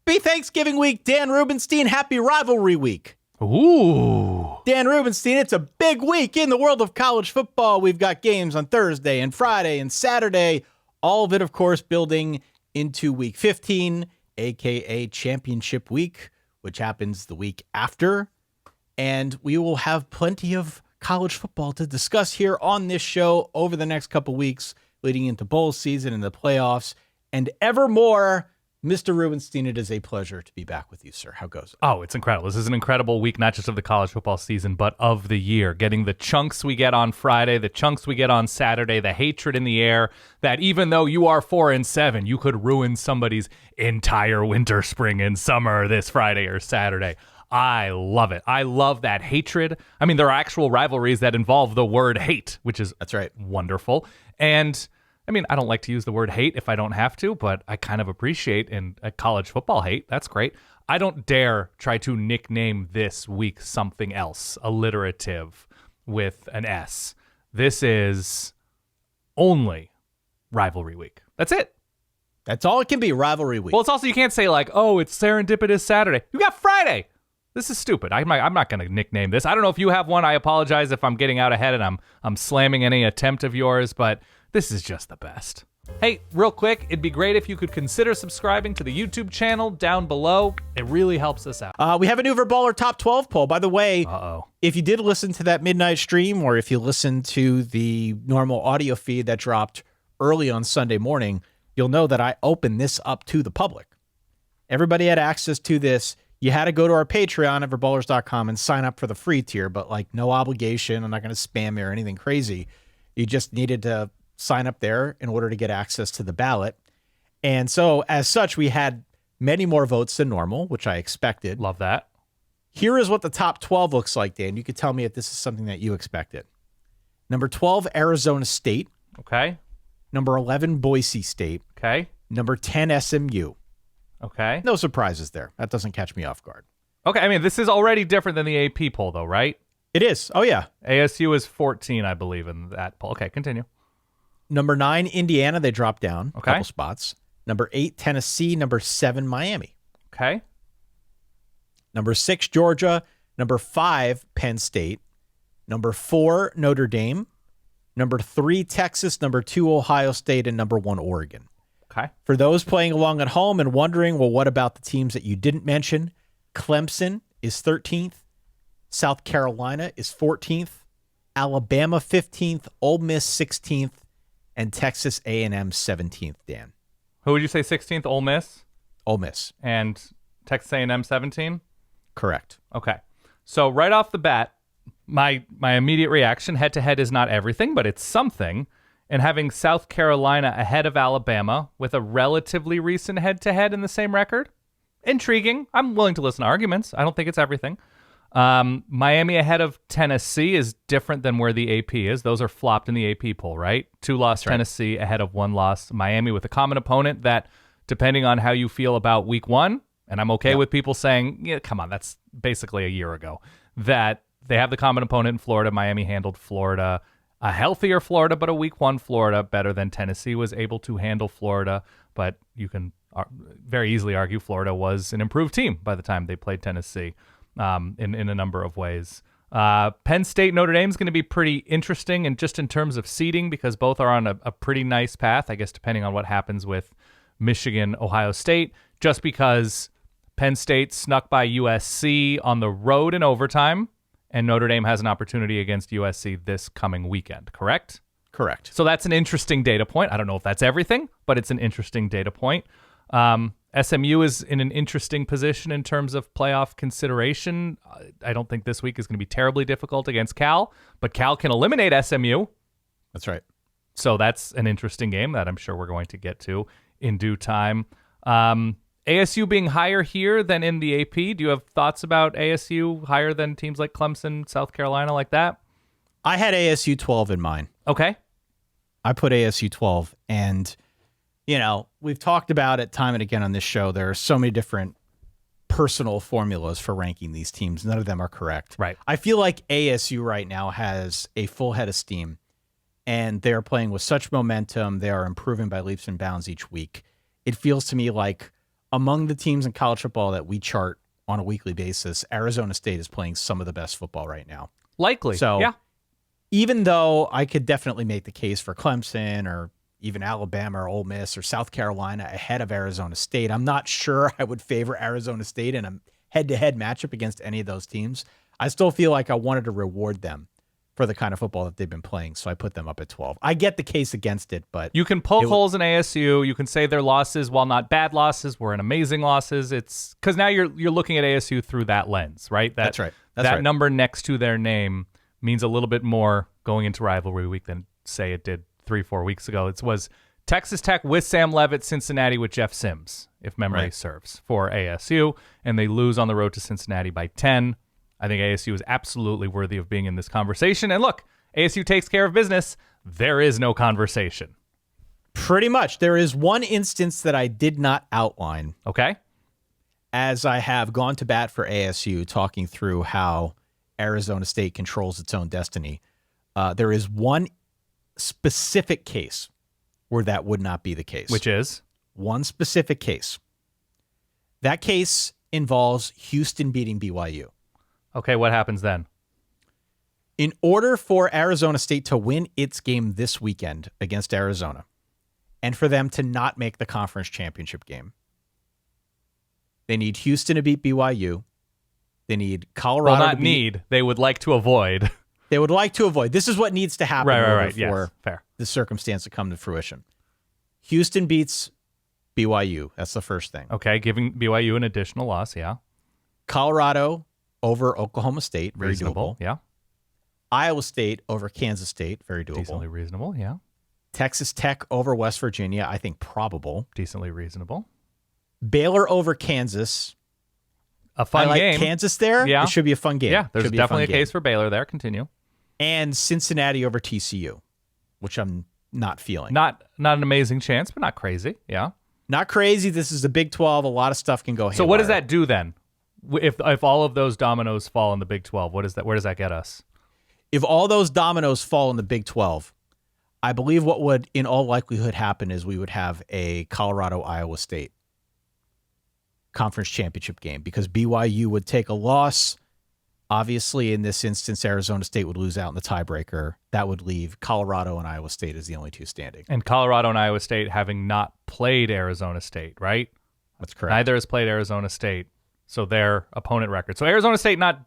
Happy Thanksgiving week, Dan Rubenstein. Happy Rivalry week. Ooh. Dan Rubenstein, it's a big week in the world of college football. We've got games on Thursday and Friday and Saturday. All of it, of course, building into week 15, a.k.a. championship week, which happens the week after. And we will have plenty of college football to discuss here on this show over the next couple weeks, leading into bowl season and the playoffs and ever more. Mr. Rubenstein, it is a pleasure to be back with you, sir. How goes it? Oh, it's incredible. This is an incredible week, not just of the college football season, but of the year. Getting the chunks we get on Friday, the chunks we get on Saturday, the hatred in the air that even though you are 4-7, you could ruin somebody's entire winter, spring, and summer this Friday or Saturday. I love it. I love that hatred. I mean, there are actual rivalries that involve the word hate, which is That's right. Wonderful. And I mean, I don't like to use the word hate if I don't have to, but I kind of appreciate in a college football hate. That's great. I don't dare try to nickname this week something else, alliterative with an S. This is only Rivalry Week. That's it. That's all it can be, Rivalry Week. Well, it's also, you can't say like, oh, it's Serendipitous Saturday. You got Friday. This is stupid. I'm not going to nickname this. I don't know if you have one. I apologize if I'm getting out ahead and I'm slamming any attempt of yours, but this is just the best. Hey, real quick, it'd be great if you could consider subscribing to the YouTube channel down below. It really helps us out. We have a new Verballer Top 12 poll. By the way, Uh-oh. if you did listen to that midnight stream or if you listened to the normal audio feed that dropped early on Sunday morning, you'll know that I opened this up to the public. Everybody had access to this. You had to go to our Patreon at verballers.com and sign up for the free tier, but like no obligation. I'm not going to spam you or anything crazy. You just needed to sign up there in order to get access to the ballot. And so as such, we had many more votes than normal, which I expected. Love that. Here is what the top 12 looks like, Dan. You could tell me if this is something that you expected. Number 12, Arizona State. Okay. Number 11, Boise State. Okay. Number 10, SMU. Okay. No surprises there. That doesn't catch me off guard. Okay. I mean, this is already different than the AP poll, though, right? It is. Oh, yeah. ASU is 14, I believe, in that poll. Okay, continue. Number 9, Indiana. They dropped down a Okay. couple spots. Number 8, Tennessee. Number 7, Miami. Okay. Number 6, Georgia. Number 5, Penn State. Number 4, Notre Dame. Number 3, Texas. Number 2, Ohio State. And number 1, Oregon. Okay. For those playing along at home and wondering, well, what about the teams that you didn't mention? Clemson is 13th. South Carolina is 14th. Alabama 15th. Ole Miss 16th. And Texas A&M 17th, Dan. Who would you say 16th? Ole Miss? Ole Miss. And Texas A&M 17? Correct. Okay. So right off the bat, my immediate reaction, head-to-head is not everything, but it's something. And having South Carolina ahead of Alabama with a relatively recent head-to-head in the same record, intriguing. I'm willing to listen to arguments. I don't think it's everything. Miami ahead of Tennessee is different than where the AP is. Those are flopped in the AP poll, right? 2-loss Tennessee ahead of 1-loss Miami with a common opponent that, depending on how you feel about week 1, and I'm okay with people saying, yeah, come on, that's basically a year ago, that they have the common opponent in Florida. Miami handled Florida, a healthier Florida, but a week 1 Florida better than Tennessee was able to handle Florida. But you can very easily argue Florida was an improved team by the time they played Tennessee in a number of ways. Penn State, Notre Dame is going to be pretty interesting, and just in terms of seeding, because both are on a pretty nice path, I guess, depending on what happens with Michigan, Ohio State, just because Penn State snuck by USC on the road in overtime, and Notre Dame has an opportunity against USC this coming weekend, correct? Correct. So that's an interesting data point. I don't know if that's everything, but it's an interesting data point. SMU is in an interesting position in terms of playoff consideration. I don't think this week is going to be terribly difficult against Cal, but Cal can eliminate SMU. That's right. So that's an interesting game that I'm sure we're going to get to in due time. ASU being higher here than in the AP. Do you have thoughts about ASU higher than teams like Clemson, South Carolina, like that? I had ASU 12 in mind. Okay. I put ASU 12, and, you know, we've talked about it time and again on this show. There are so many different personal formulas for ranking these teams. None of them are correct. Right. I feel like ASU right now has a full head of steam, and they're playing with such momentum. They are improving by leaps and bounds each week. It feels to me like among the teams in college football that we chart on a weekly basis, Arizona State is playing some of the best football right now. Likely. So yeah. even though I could definitely make the case for Clemson or even Alabama or Ole Miss or South Carolina ahead of Arizona State, I'm not sure I would favor Arizona State in a head-to-head matchup against any of those teams. I still feel like I wanted to reward them for the kind of football that they've been playing, so I put them up at 12. I get the case against it, but you can poke holes in ASU. You can say their losses, while not bad losses, were an amazing losses. It's because now you're looking at ASU through that lens, right? That's right. That number next to their name means a little bit more going into rivalry week than say it did 3-4 weeks ago. It was Texas Tech with Sam Leavitt, Cincinnati with Jeff Sims, if memory serves, for ASU, and they lose on the road to Cincinnati by 10. I think ASU is absolutely worthy of being in this conversation. And look, ASU takes care of business. There is no conversation. Pretty much. There is one instance that I did not outline. Okay. As I have gone to bat for ASU, talking through how Arizona State controls its own destiny. There is one specific case where that would not be the case. Which is? One specific case. That case involves Houston beating BYU. Okay, what happens then? In order for Arizona State to win its game this weekend against Arizona, and for them to not make the conference championship game, they need Houston to beat BYU. They need Colorado to beat. They would like to avoid. They would like to avoid. This is what needs to happen right. for Yes, fair. the circumstance to come to fruition. Houston beats BYU. That's the first thing. Okay, giving BYU an additional loss, yeah. Colorado over Oklahoma State, very reasonable, doable. Yeah. Iowa State over Kansas State, very doable. Decently reasonable, yeah. Texas Tech over West Virginia, I think probable. Decently reasonable. Baylor over Kansas. A fun I like game. Kansas there. Yeah. It should be a fun game. Yeah, there's Should be definitely a fun game. case for Baylor there. Continue. And Cincinnati over TCU, which I'm not feeling. Not an amazing chance, but not crazy. Yeah. Not crazy. This is the Big 12. A lot of stuff can go haywire. So what does that do then? If all of those dominoes fall in the Big 12, what is that? Where does that get us? If all those dominoes fall in the Big 12, I believe what would in all likelihood happen is we would have a Colorado-Iowa State conference championship game because BYU would take a loss. Obviously, in this instance, Arizona State would lose out in the tiebreaker. That would leave Colorado and Iowa State as the only two standing. And Colorado and Iowa State having not played Arizona State, right? That's correct. Neither has played Arizona State, so their opponent record. So Arizona State not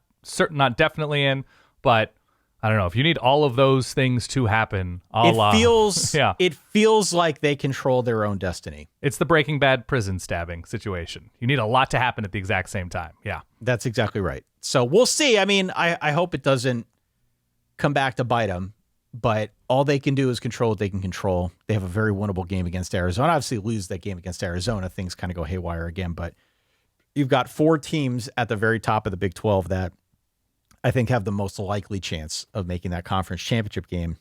definitely in, but I don't know. If you need all of those things to happen, it feels like they control their own destiny. It's the Breaking Bad prison stabbing situation. You need a lot to happen at the exact same time. Yeah. That's exactly right. So we'll see. I mean, I hope it doesn't come back to bite them, but all they can do is control what they can control. They have a very winnable game against Arizona. Obviously, lose that game against Arizona, things kind of go haywire again, but you've got four teams at the very top of the Big 12 that I think have the most likely chance of making that conference championship game.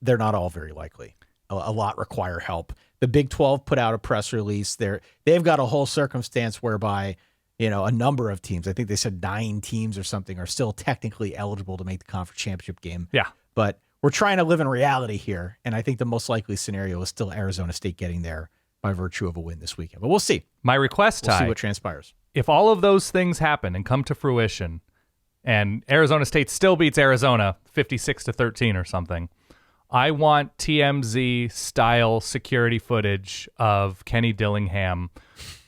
They're not all very likely. A lot require help. The Big 12 put out a press release. They've got a whole circumstance whereby, a number of teams, I think they said 9 teams or something, are still technically eligible to make the conference championship game. Yeah. But we're trying to live in reality here, and I think the most likely scenario is still Arizona State getting there by virtue of a win this weekend. But we'll see. My request, We'll Ty, see what transpires. If all of those things happen and come to fruition, and Arizona State still beats Arizona 56-13 or something, I want TMZ style security footage of Kenny Dillingham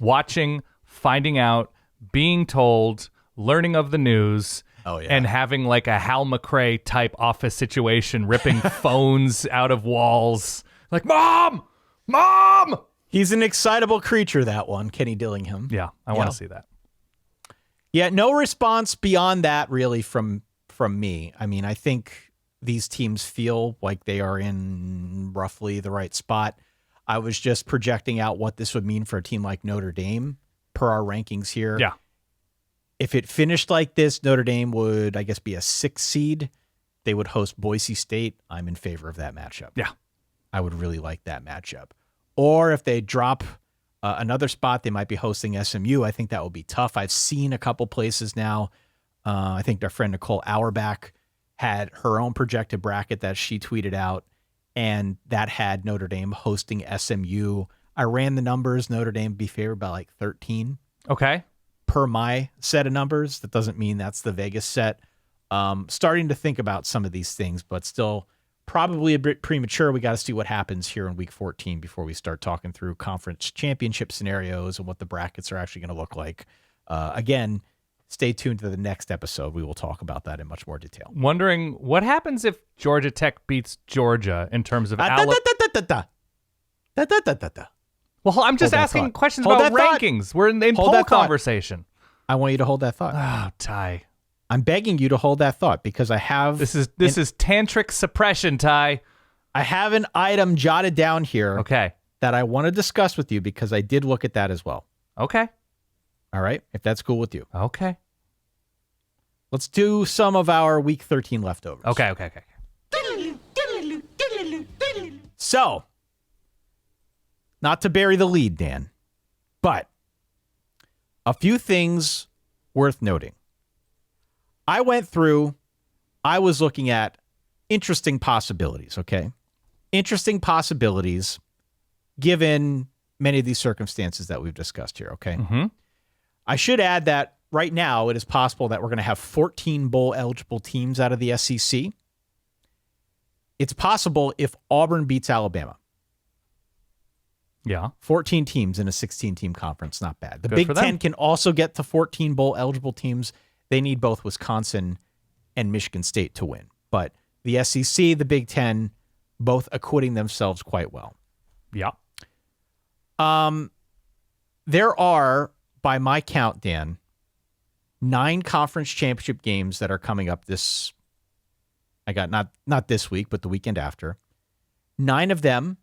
watching, finding out, being told, learning of the news, and having like a Hal McRae type office situation, ripping phones out of walls. Like, Mom! He's an excitable creature, that one, Kenny Dillingham. Yeah, I want to see that. Yeah, no response beyond that really from me. I mean, I think these teams feel like they are in roughly the right spot. I was just projecting out what this would mean for a team like Notre Dame per our rankings here. Yeah. If it finished like this, Notre Dame would, I guess, be a 6 seed. They would host Boise State. I'm in favor of that matchup. Yeah. I would really like that matchup. Or if they drop another spot, they might be hosting SMU. I think that will be tough. I've seen a couple places now. I think our friend Nicole Auerbach had her own projected bracket that she tweeted out, and that had Notre Dame hosting SMU. I ran the numbers. Notre Dame would be favored by like 13 Okay. per my set of numbers. That doesn't mean that's the Vegas set. Starting to think about some of these things, but still probably a bit premature. We got to see what happens here in week 14 before we start talking through conference championship scenarios and what the brackets are actually going to look like. Again, stay tuned to the next episode. We will talk about that in much more detail. Wondering what happens if Georgia Tech beats Georgia in terms of Well, I'm just asking questions about rankings. We're in poll conversation. I want you to hold that thought. Oh, Ty. I'm begging you to hold that thought because I have... This is tantric suppression, Ty. I have an item jotted down here Okay. that I want to discuss with you because I did look at that as well. Okay. All right? If that's cool with you. Okay. Let's do some of our week 13 leftovers. Okay. So, not to bury the lead, Dan, but a few things worth noting. I was looking at interesting possibilities, okay? Interesting possibilities given many of these circumstances that we've discussed here, okay? Mm-hmm. I should add that right now it is possible that we're going to have 14 bowl-eligible teams out of the SEC. It's possible if Auburn beats Alabama. Yeah. 14 teams in a 16-team conference, not bad. The Good Big Ten can also get to 14 bowl-eligible teams. They need both Wisconsin and Michigan State to win. But the SEC, the Big Ten, both acquitting themselves quite well. Yeah. There are, by my count, Dan, 9 conference championship games that are coming up this... I got not this week, but the weekend after. 9 of them,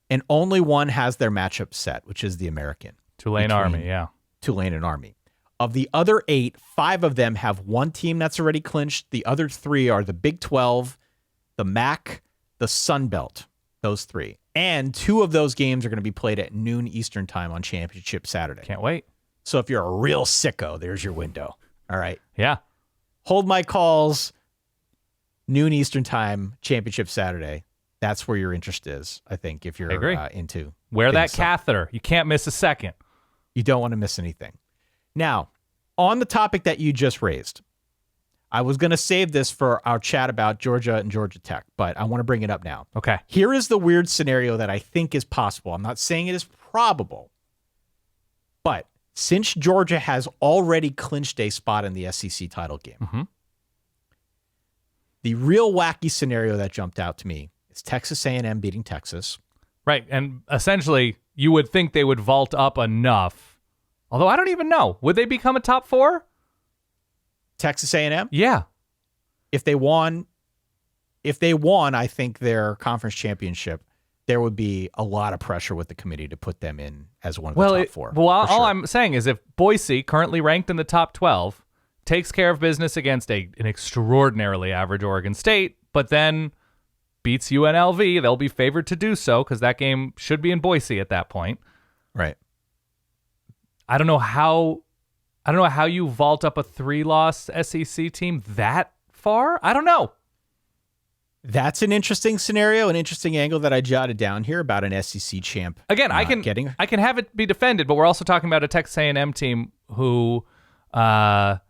and only one has their matchup set, which is the American. Tulane Army, yeah. Tulane and Army. Of the other 8, 5 of them have one team that's already clinched. The other 3 are the Big 12, the MAC, the Sun Belt, those 3. And 2 of those games are going to be played at noon Eastern time on Championship Saturday. Can't wait. So if you're a real sicko, there's your window. All right. Yeah. Hold my calls, noon Eastern time, Championship Saturday. That's where your interest is, I think, if you're into. Wear that catheter. You can't miss a second. You don't want to miss anything. Now, on the topic that you just raised, I was going to save this for our chat about Georgia and Georgia Tech, but I want to bring it up now. Okay. Here is the weird scenario that I think is possible. I'm not saying it is probable, but since Georgia has already clinched a spot in the SEC title game, the real wacky scenario that jumped out to me is Texas A&M beating Texas. Right, and essentially, you would think they would vault up enough. Although I don't even know. Would they become a top 4? Texas A&M? Yeah. If they won, I think their conference championship, there would be a lot of pressure with the committee to put them in as one of the top 4. Well, all I'm saying is if Boise, currently ranked in the top 12, takes care of business against an extraordinarily average Oregon State, but then beats UNLV, they'll be favored to do so because that game should be in Boise at that point. Right. I don't know how you vault up a 3-loss SEC team that far. I don't know. That's an interesting scenario, an interesting angle that I jotted down here about an SEC champ. Again, I can have it be defended, but we're also talking about a Texas A&M team who lost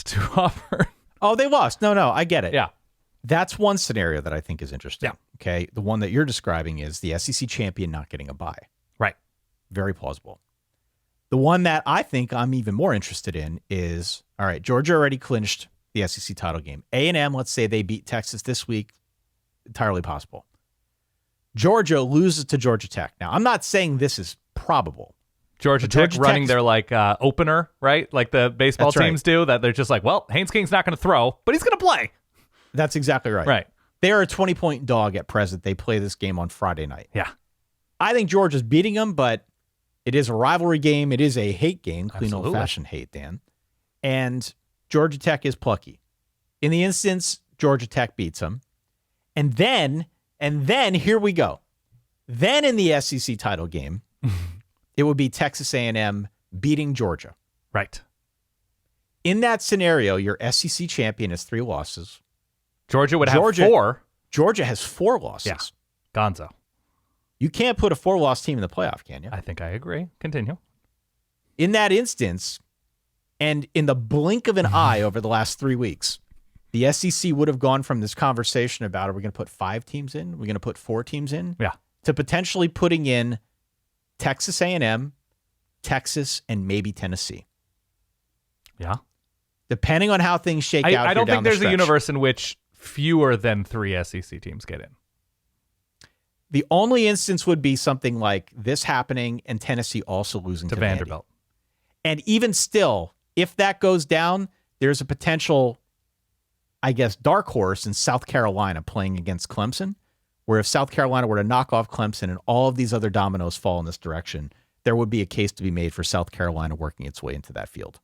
to Auburn. Oh, they lost. No, I get it. Yeah. That's one scenario that I think is interesting. Yeah. Okay. The one that you're describing is the SEC champion not getting a bye. Right. Very plausible. The one that I think I'm even more interested in is, all right, Georgia already clinched the SEC title game. A&M, let's say they beat Texas this week. Entirely possible. Georgia loses to Georgia Tech. Now, I'm not saying this is probable. Georgia Tech running their opener, right? Like the baseball teams do, that they're just like, well, Haynes King's not going to throw, but he's going to play. That's exactly right. Right. They are a 20-point dog at present. They play this game on Friday night. Yeah. I think Georgia's beating them, but it is a rivalry game. It is a hate game, clean old-fashioned hate, Dan. And Georgia Tech is plucky. In the instance, Georgia Tech beats them. And then here we go. Then in the SEC title game, it would be Texas A&M beating Georgia. Right. In that scenario, your SEC champion has 3 losses. Georgia would have 4. Georgia has 4 losses. Yeah. Gonzo. You can't put a 4-loss team in the playoff, can you? I think I agree. Continue. In that instance, and in the blink of an eye over the last 3 weeks, the SEC would have gone from this conversation about, are we going to put 5 teams in? Are we going to put 4 teams in? Yeah. To potentially putting in Texas A&M, Texas, and maybe Tennessee. Yeah. Depending on how things shake out. I don't think there's a universe in which fewer than 3 SEC teams get in. The only instance would be something like this happening and Tennessee also losing to Vanderbilt. And even still, if that goes down, there's a potential, I guess, dark horse in South Carolina playing against Clemson, where if South Carolina were to knock off Clemson and all of these other dominoes fall in this direction, there would be a case to be made for South Carolina working its way into that field.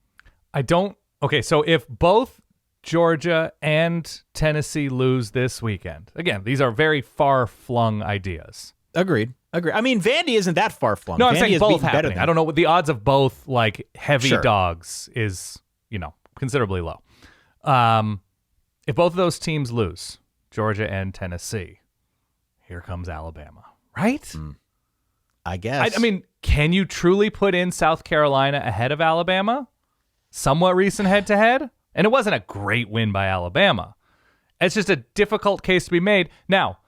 Okay, so if both Georgia and Tennessee lose this weekend, again, these are very far-flung ideas. Agreed. I mean, Vandy isn't that far-flung. No, I'm Vandy saying is both beaten better happening. than I don't know what the odds of both, like, heavy Sure. dogs is, considerably low. If both of those teams lose, Georgia and Tennessee, here comes Alabama, right? I guess. I mean, can you truly put in South Carolina ahead of Alabama? Somewhat recent head-to-head? And it wasn't a great win by Alabama. It's just a difficult case to be made. Now,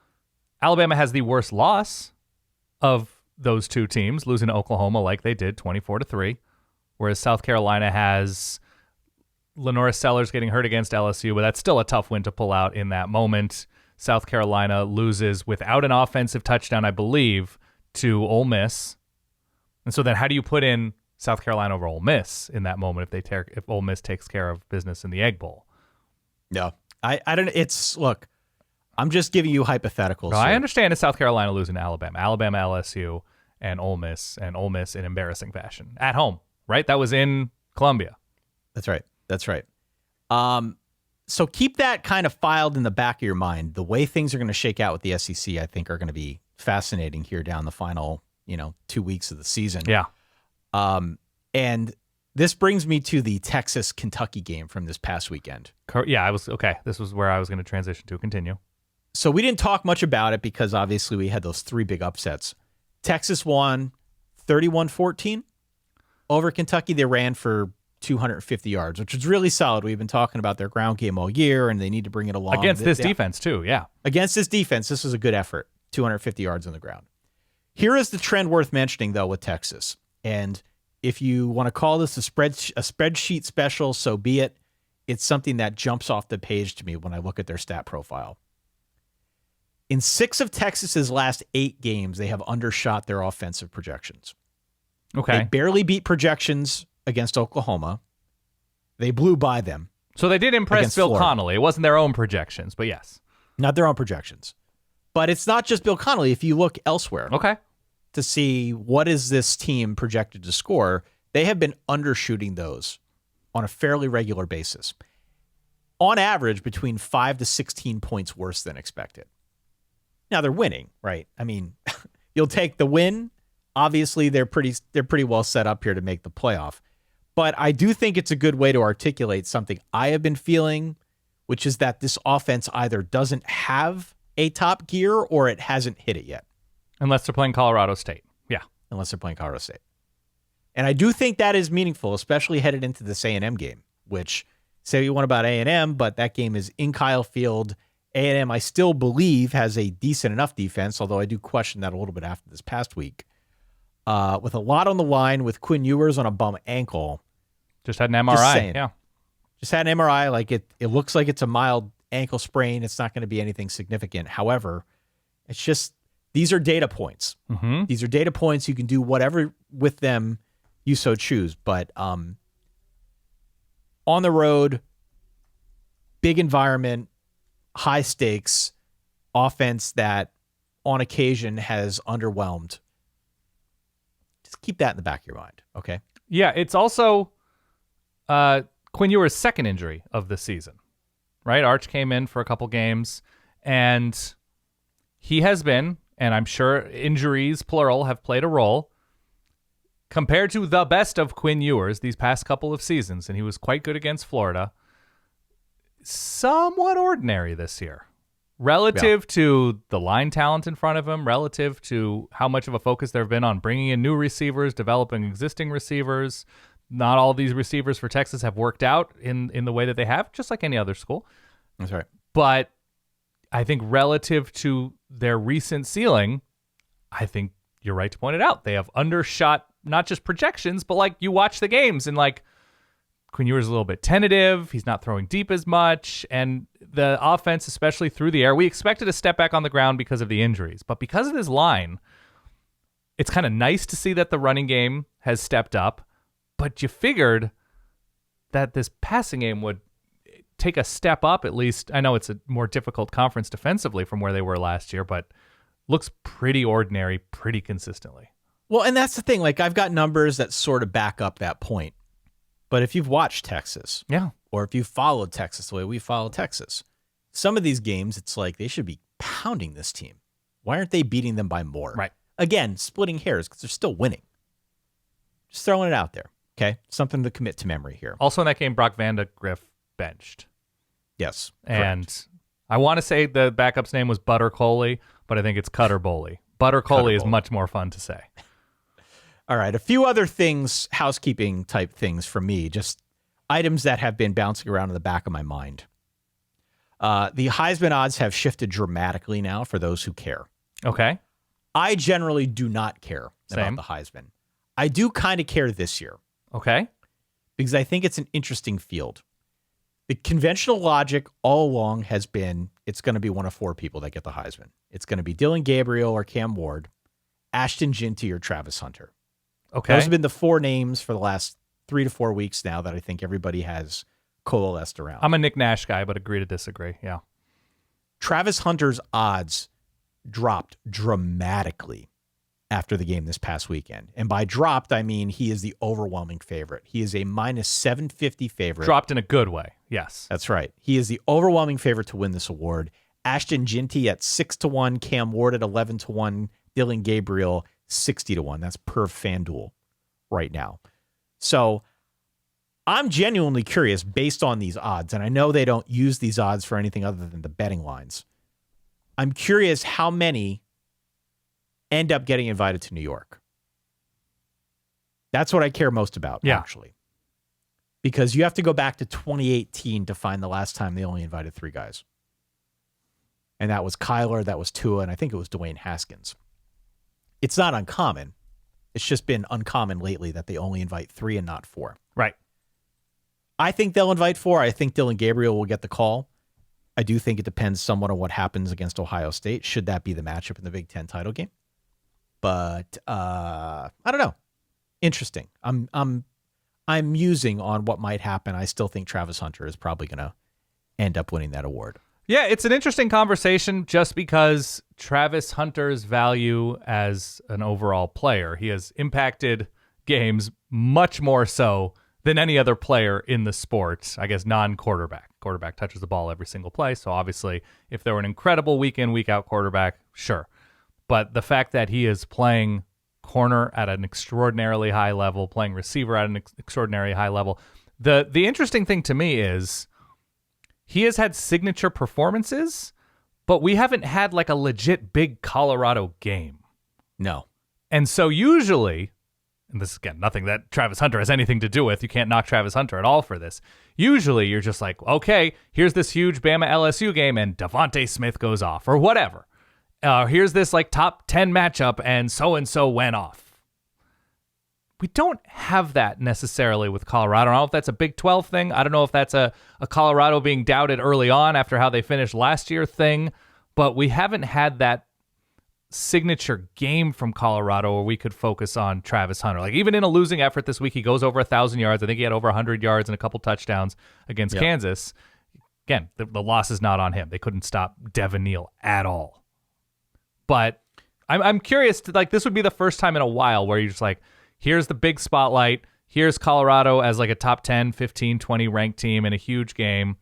Alabama has the worst loss of those two teams, losing to Oklahoma like they did, 24-3, whereas South Carolina has Lenora Sellers getting hurt against LSU, but that's still a tough win to pull out in that moment. South Carolina loses without an offensive touchdown, I believe, to Ole Miss. And so then how do you put in South Carolina over Ole Miss in that moment if Ole Miss takes care of business in the Egg Bowl? No. I don't, look, I'm just giving you hypotheticals. No, I understand it's South Carolina losing to Alabama, LSU, and Ole Miss in embarrassing fashion at home, right? That was in Columbia. That's right. So keep that kind of filed in the back of your mind. The way things are going to shake out with the SEC, I think, are going to be fascinating here down the final, 2 weeks of the season. Yeah. And this brings me to the Texas-Kentucky game from this past weekend. Yeah, this was where I was going to transition to. Continue. So we didn't talk much about it because obviously we had those 3 big upsets. Texas won 31-14 over Kentucky. They ran for 250 yards, which is really solid. We've been talking about their ground game all year, and they need to bring it along. Against this defense, too, yeah. Against this defense, this was a good effort, 250 yards on the ground. Here is the trend worth mentioning, though, with Texas. And if you want to call this a spreadsheet special, so be it. It's something that jumps off the page to me when I look at their stat profile. In 6 of Texas's last 8 games, they have undershot their offensive projections. Okay. They barely beat projections against Oklahoma. They blew by them. So they did impress Bill Florida. Connolly. It wasn't their own projections, but yes. Not their own projections. But it's not just Bill Connolly. If you look elsewhere Okay. to see what is this team projected to score, they have been undershooting those on a fairly regular basis. On average, between 5 to 16 points worse than expected. Now they're winning, right? I mean, you'll take the win. Obviously, they're pretty well set up here to make the playoff. But I do think it's a good way to articulate something I have been feeling, which is that this offense either doesn't have a top gear or it hasn't hit it yet. Unless they're playing Colorado State. Yeah. Unless they're playing Colorado State. And I do think that is meaningful, especially headed into this A&M game, which say what you want about A&M, but that game is in Kyle Field. A&M, I still believe, has a decent enough defense, although I do question that a little bit after this past week. With a lot on the line, with Quinn Ewers on a bum ankle. Just had an MRI. Yeah. Just had an MRI. Like it looks like it's a mild ankle sprain. It's not going to be anything significant. However, it's just, these are data points. Mm-hmm. These are data points. You can do whatever with them you so choose. But on the road, big environment, high stakes, offense that on occasion has underwhelmed. Just keep that in the back of your mind, okay? Yeah, it's also Quinn Ewers' second injury of the season, right? Arch came in for a couple games, and he has been, and I'm sure injuries, plural, have played a role, compared to the best of Quinn Ewers these past couple of seasons, and he was quite good against Florida, somewhat ordinary this year, relative to the line talent in front of him, relative to how much of a focus there have been on bringing in new receivers, developing existing receivers. Not all these receivers for Texas have worked out in the way that they have, just like any other school. That's right. But I think relative to their recent ceiling, I think you're right to point it out. They have undershot not just projections, but like you watch the games and like Quinn Ewers is a little bit tentative. He's not throwing deep as much. And the offense, especially through the air, we expected to step back on the ground because of the injuries. But because of this line, it's kind of nice to see that the running game has stepped up. But you figured that this passing game would take a step up at least. I know it's a more difficult conference defensively from where they were last year, but looks pretty ordinary pretty consistently. Well, and that's the thing. Like, I've got numbers that sort of back up that point. But if you've watched Texas, or if you followed Texas the way we follow Texas, some of these games, it's like they should be pounding this team. Why aren't they beating them by more? Right. Again, splitting hairs because they're still winning. Just throwing it out there. Okay, something to commit to memory here. Also in that game, Brock Vandagriff benched. Yes, and correct. I want to say the backup's name was Butter Coley, but I think it's Cutter Boley. Butter Coley is much more fun to say. All right, a few other things, housekeeping type things for me, just items that have been bouncing around in the back of my mind. The Heisman odds have shifted dramatically now for those who care. Okay. I generally do not care Same. about the Heisman. I do kind of care this year. Okay. Because I think it's an interesting field. The conventional logic all along has been it's going to be one of four people that get the Heisman. It's going to be Dylan Gabriel or Cam Ward, Ashton Ginty or Travis Hunter. Okay. Those have been the four names for the last 3 to 4 weeks now that I think everybody has coalesced around. I'm a Nick Nash guy, but agree to disagree. Yeah. Travis Hunter's odds dropped dramatically after the game this past weekend. And by dropped, I mean he is the overwhelming favorite. He is a minus 750 favorite. Dropped in a good way. Yes. That's right. He is the overwhelming favorite to win this award. Ashton Ginty at 6-1, Cam Ward at 11-1, Dylan Gabriel 60-1. That's per FanDuel right now. So I'm genuinely curious based on these odds, and I know they don't use these odds for anything other than the betting lines. I'm curious how many end up getting invited to New York. That's what I care most about, actually. Because you have to go back to 2018 to find the last time they only invited 3 guys. And that was Kyler, that was Tua, and I think it was Dwayne Haskins. It's not uncommon. It's just been uncommon lately that they only invite 3 and not 4. Right. I think they'll invite 4. I think Dylan Gabriel will get the call. I do think it depends somewhat on what happens against Ohio State. Should that be the matchup in the Big Ten title game? But I don't know. Interesting. I'm musing on what might happen. I still think Travis Hunter is probably going to end up winning that award. Yeah, it's an interesting conversation just because Travis Hunter's value as an overall player, he has impacted games much more so than any other player in the sport, I guess non-quarterback. Quarterback touches the ball every single play, so obviously if there were an incredible week in, week out quarterback, sure. But the fact that he is playing corner at an extraordinarily high level, playing receiver at an extraordinarily high level, the interesting thing to me is he has had signature performances, but we haven't had like a legit big Colorado game. No. And so usually, and this is, again, nothing that Travis Hunter has anything to do with. You can't knock Travis Hunter at all for this. Usually you're just like, okay, here's this huge Bama LSU game and Devontae Smith goes off or whatever. Here's this like top 10 matchup and so went off. We don't have that necessarily with Colorado. I don't know if that's a Big 12 thing. I don't know if that's a Colorado being doubted early on after how they finished last year thing, but we haven't had that signature game from Colorado where we could focus on Travis Hunter. Like even in a losing effort this week, he goes over 1,000 yards. I think he had over 100 yards and a couple touchdowns against Kansas. Again, the loss is not on him. They couldn't stop Devin Neal at all. But I'm curious to, like, this would be the first time in a while where you're just like, here's the big spotlight. Here's Colorado as like a top 10, 15, 20 ranked team in a huge game.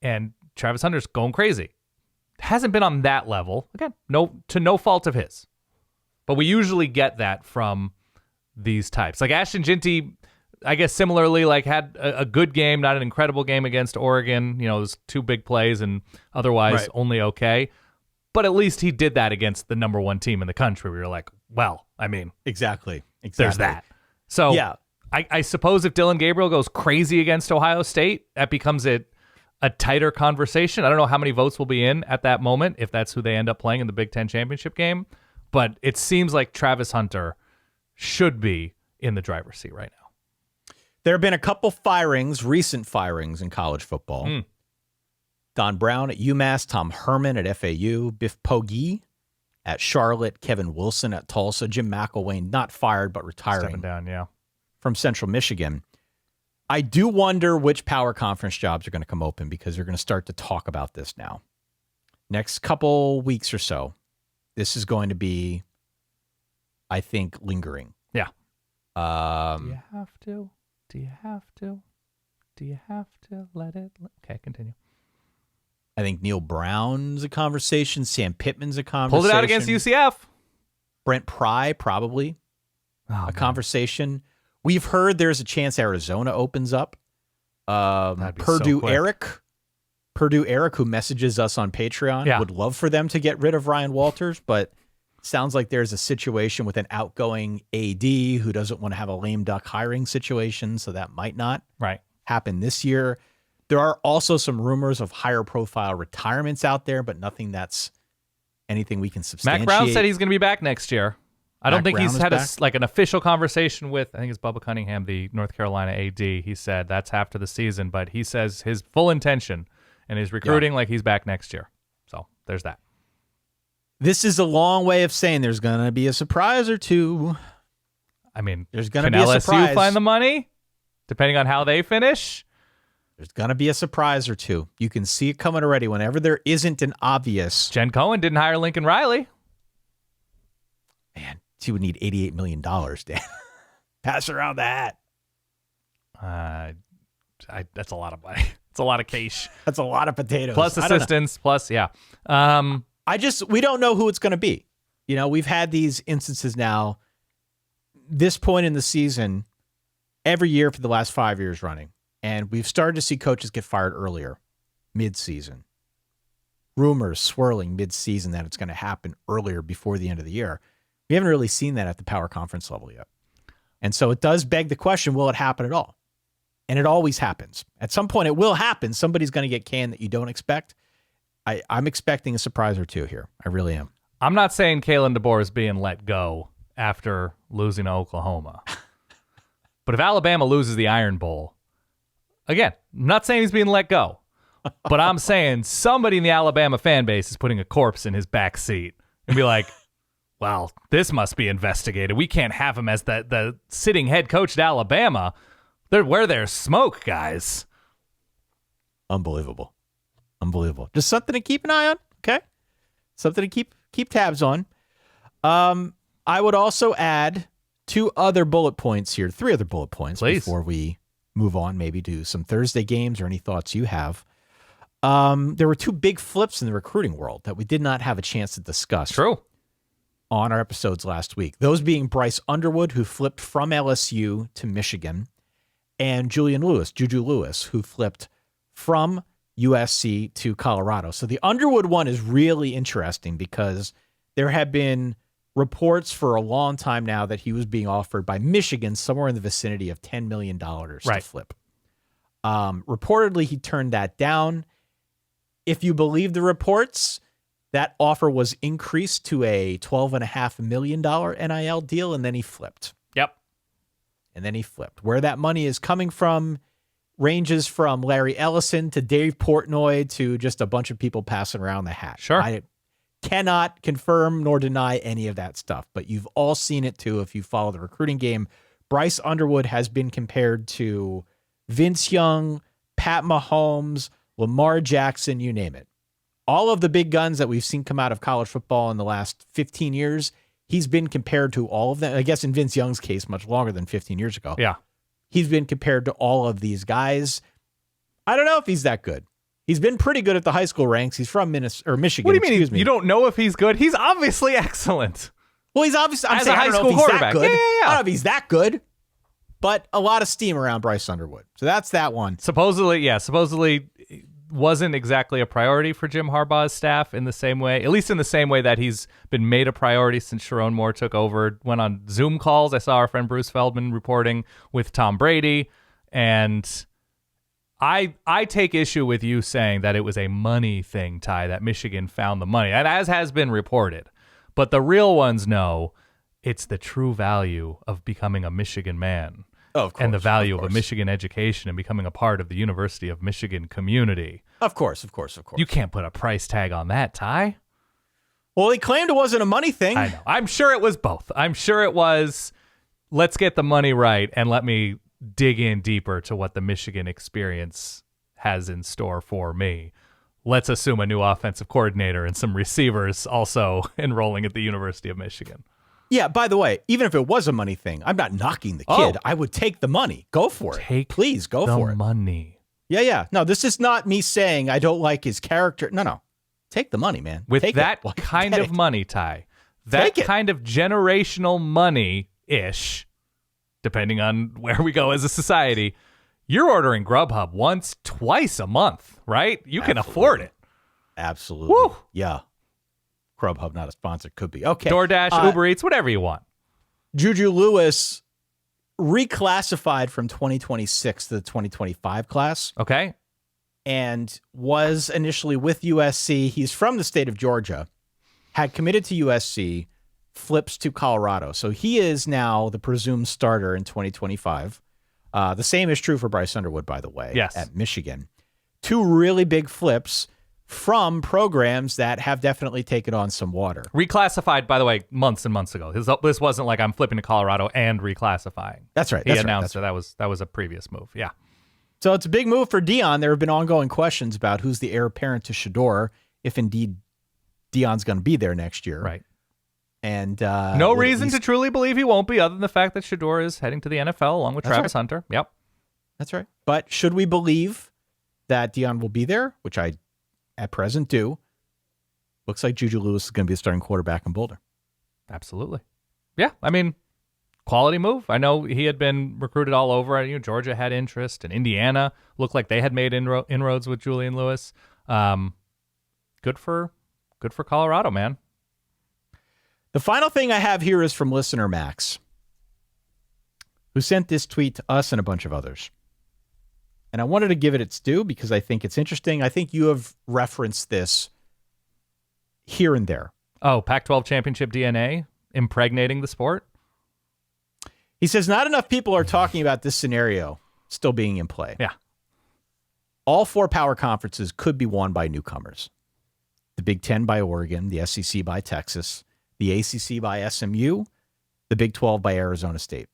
And Travis Hunter's going crazy. Hasn't been on that level. Again, no fault of his. But we usually get that from these types. Like Ashton Ginty, I guess similarly, like had a good game, not an incredible game against Oregon. You know, those 2 big plays and otherwise only okay. But at least he did that against the number 1 team in the country. We were like, well, I mean, exactly. There's that. So yeah. I suppose if Dylan Gabriel goes crazy against Ohio State, that becomes a tighter conversation. I don't know how many votes will be in at that moment if that's who they end up playing in the Big Ten championship game. But it seems like Travis Hunter should be in the driver's seat right now. There have been a couple recent firings in college football. Don Brown at UMass, Tom Herman at FAU, Biff Poggi at Charlotte, Kevin Wilson at Tulsa, Jim McElwain, not fired, but retiring. Stepping down, yeah. From Central Michigan. I do wonder which power conference jobs are going to come open because they're going to start to talk about this now. Next couple weeks or so, this is going to be, I think, lingering. Yeah. Do you have to? Do you have to? Do you have to let it? Okay, continue. I think Neil Brown's a conversation. Sam Pittman's a conversation. Pulled it out against UCF. Brent Pry, probably conversation. We've heard there's a chance Arizona opens up. Purdue Eric, who messages us on Patreon, would love for them to get rid of Ryan Walters, but sounds like there's a situation with an outgoing AD who doesn't want to have a lame duck hiring situation, so that might not happen this year. There are also some rumors of higher profile retirements out there, but nothing that's anything we can substantiate. Mac Brown said he's going to be back next year. I don't think he's had an official conversation with, I think it's Bubba Cunningham, the North Carolina AD. He said that's after the season, but he says his full intention and his recruiting like he's back next year. So there's that. This is a long way of saying there's going to be a surprise or two. I mean, there's going to be a surprise. Can LSU find the money? Depending on how they finish? There's going to be a surprise or two. You can see it coming already whenever there isn't an obvious. Jen Cohen didn't hire Lincoln Riley. Man, she would need $88 million, Dan. Pass around that. That's a lot of money. It's a lot of cash. That's a lot of potatoes. Plus assistants, plus, yeah. We don't know who it's going to be. You know, we've had these instances now, this point in the season, every year for the last 5 years running. And we've started to see coaches get fired earlier, mid-season. Rumors swirling mid-season that it's going to happen earlier before the end of the year. We haven't really seen that at the power conference level yet. And so it does beg the question, will it happen at all? And it always happens. At some point it will happen. Somebody's going to get canned that you don't expect. I'm expecting a surprise or two here. I really am. I'm not saying Kalen DeBoer is being let go after losing to Oklahoma. But if Alabama loses the Iron Bowl, again, I'm not saying he's being let go, but I'm saying somebody in the Alabama fan base is putting a corpse in his back seat and be like, well, this must be investigated. We can't have him as the sitting head coach at Alabama. Where there's smoke, guys. Unbelievable. Just something to keep an eye on, okay? Something to keep tabs on. I would also add three other bullet points Please. Before we move on maybe to some Thursday games or any thoughts you have. There were two big flips in the recruiting world that we did not have a chance to discuss. True. On our episodes last week. Those being Bryce Underwood, who flipped from LSU to Michigan, and Juju Lewis, who flipped from USC to Colorado. So the Underwood one is really interesting because there have been reports for a long time now that he was being offered by Michigan somewhere in the vicinity of $10 million to flip. Reportedly, he turned that down. If you believe the reports, that offer was increased to a $12.5 million NIL deal, and then he flipped. Where that money is coming from ranges from Larry Ellison to Dave Portnoy to just a bunch of people passing around the hat. Sure. I cannot confirm nor deny any of that stuff, but you've all seen it too if you follow the recruiting game. Bryce Underwood has been compared to Vince Young, Pat Mahomes, Lamar Jackson, you name it. All of the big guns that we've seen come out of college football in the last 15 years, he's been compared to all of them. I guess in Vince Young's case, much longer than 15 years ago. Yeah. He's been compared to all of these guys. I don't know if he's that good. He's been pretty good at the high school ranks. He's from Michigan. What do you mean? You don't know if he's good? He's obviously excellent. Well, he's obviously as a high school quarterback. Yeah. I don't know if he's that good. but a lot of steam around Bryce Underwood. So that's that one. Supposedly wasn't exactly a priority for Jim Harbaugh's staff in the same way, at least in the same way that he's been made a priority since Sharon Moore took over, went on Zoom calls. I saw our friend Bruce Feldman reporting with Tom Brady, and I take issue with you saying that it was a money thing, Ty, that Michigan found the money, and as has been reported. But the real ones know it's the true value of becoming a Michigan man. Of course, and the value of a Michigan education and becoming a part of the University of Michigan community. Of course. You can't put a price tag on that, Ty. Well, he claimed it wasn't a money thing. I know. I'm sure it was both. I'm sure it was, let's get the money right and let me dig in deeper to what the Michigan experience has in store for me. Let's assume a new offensive coordinator and some receivers also enrolling at the University of Michigan. Yeah, by the way, even if it was a money thing, I'm not knocking the kid. I would take the money. Go for it. Please, go for it. The money. Yeah. No, this is not me saying I don't like his character. No. Take the money, man. With that kind of money, Ty, that kind of generational money-ish, depending on where we go as a society, you're ordering Grubhub once, twice a month, right? You can afford it. Absolutely. Woo! Yeah. Grubhub, not a sponsor, could be. Okay. DoorDash, Uber Eats, whatever you want. Juju Lewis reclassified from 2026 to the 2025 class. Okay. And was initially with USC. He's from the state of Georgia, had committed to USC, flips to Colorado. So he is now the presumed starter in 2025. The same is true for Bryce Underwood, by the way, at Michigan. Two really big flips from programs that have definitely taken on some water. Reclassified, by the way, months and months ago. This wasn't like I'm flipping to Colorado and reclassifying. That's right. He announced that was a previous move. Yeah. So it's a big move for Deion. There have been ongoing questions about who's the heir apparent to Shedeur, if indeed Deion's going to be there next year. Right. And no reason to truly believe he won't be, other than the fact that Shedeur is heading to the NFL along with Travis Hunter. Yep. That's right. But should we believe that Deion will be there, which I at present do, looks like Juju Lewis is going to be a starting quarterback in Boulder. Absolutely. Yeah, I mean, quality move. I know he had been recruited all over. Georgia had interest, and Indiana looked like they had made inroads with Julian Lewis. Good for Colorado, man. The final thing I have here is from listener Max, who sent this tweet to us and a bunch of others. And I wanted to give it its due because I think it's interesting. I think you have referenced this here and there. Oh, Pac-12 championship DNA impregnating the sport? He says, not enough people are talking about this scenario still being in play. Yeah. All four power conferences could be won by newcomers. The Big Ten by Oregon, the SEC by Texas, the ACC by SMU, the Big 12 by Arizona State.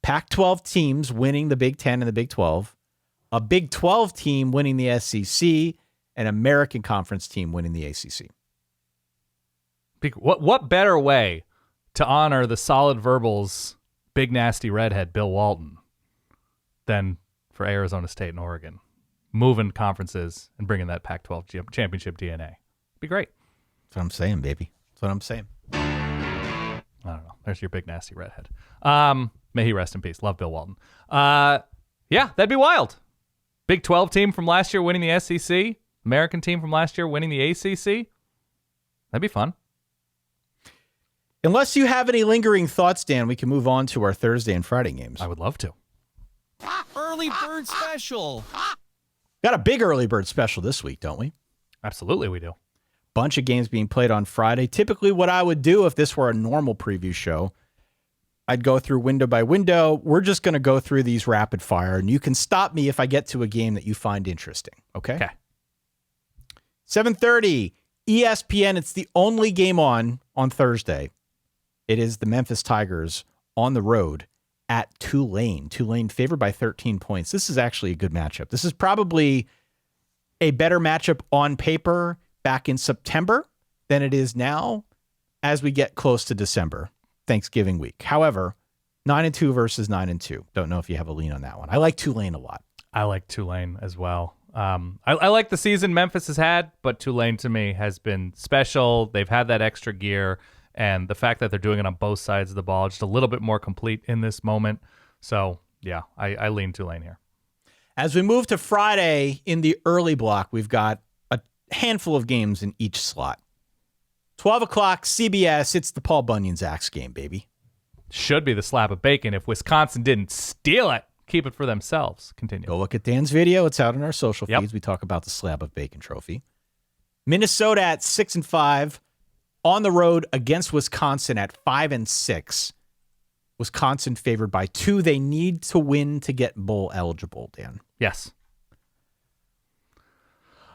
Pac-12 teams winning the Big Ten and the Big 12, a Big 12 team winning the SEC, an American Conference team winning the ACC. What better way to honor the solid verbals big nasty redhead Bill Walton than for Arizona State and Oregon moving conferences and bringing that Pac-12 championship DNA? Be great. That's what I'm saying, baby. That's what I'm saying. I don't know. There's your big nasty redhead. May he rest in peace. Love Bill Walton. Yeah, that'd be wild. Big 12 team from last year winning the SEC. American team from last year winning the ACC. That'd be fun. Unless you have any lingering thoughts, Dan, we can move on to our Thursday and Friday games. I would love to. Early bird special. Got a big early bird special this week, don't we? Absolutely we do. Bunch of games being played on Friday. Typically what I would do if this were a normal preview show, I'd go through window by window. We're just going to go through these rapid fire, and you can stop me if I get to a game that you find interesting. Okay? 7:30, ESPN. It's the only game on Thursday. It is the Memphis Tigers on the road at Tulane. Tulane favored by 13 points. This is actually a good matchup. This is probably a better matchup on paper back in September than it is now as we get close to December, Thanksgiving week. However, 9-2 versus 9-2. Don't know if you have a lean on that one. I like Tulane a lot. I like Tulane as well. I like the season Memphis has had, but Tulane to me has been special. They've had that extra gear, and the fact that they're doing it on both sides of the ball, just a little bit more complete in this moment. So Yeah, I lean Tulane here. As we move to Friday in the early block, we've got a handful of games in each slot. 12 o'clock, CBS, it's the Paul Bunyan-Zax game, baby. Should be the slap of bacon if Wisconsin didn't steal it. Keep it for themselves. Continue. Go look at Dan's video. It's out in our social Yep. feeds. We talk about the slab of bacon trophy. Minnesota at 6-5 on the road against Wisconsin at 5-6. Wisconsin favored by 2. They need to win to get bowl eligible, Dan. Yes.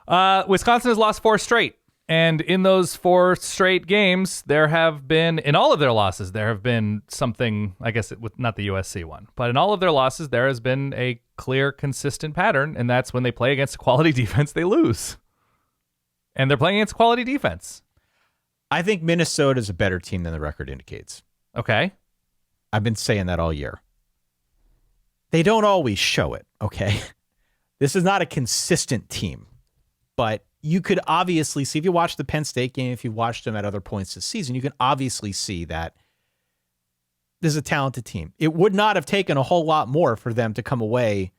Wisconsin has lost 4 straight. And in those 4 straight games, there have been, in all of their losses, there have been something, I guess, not the USC one, but in all of their losses, there has been a clear, consistent pattern, and that's when they play against a quality defense, they lose. And they're playing against quality defense. I think Minnesota is a better team than the record indicates. Okay. I've been saying that all year. They don't always show it, okay? This is not a consistent team, but you could obviously see, if you watch the Penn State game, if you watched them at other points this season, you can obviously see that this is a talented team. It would not have taken a whole lot more for them to come away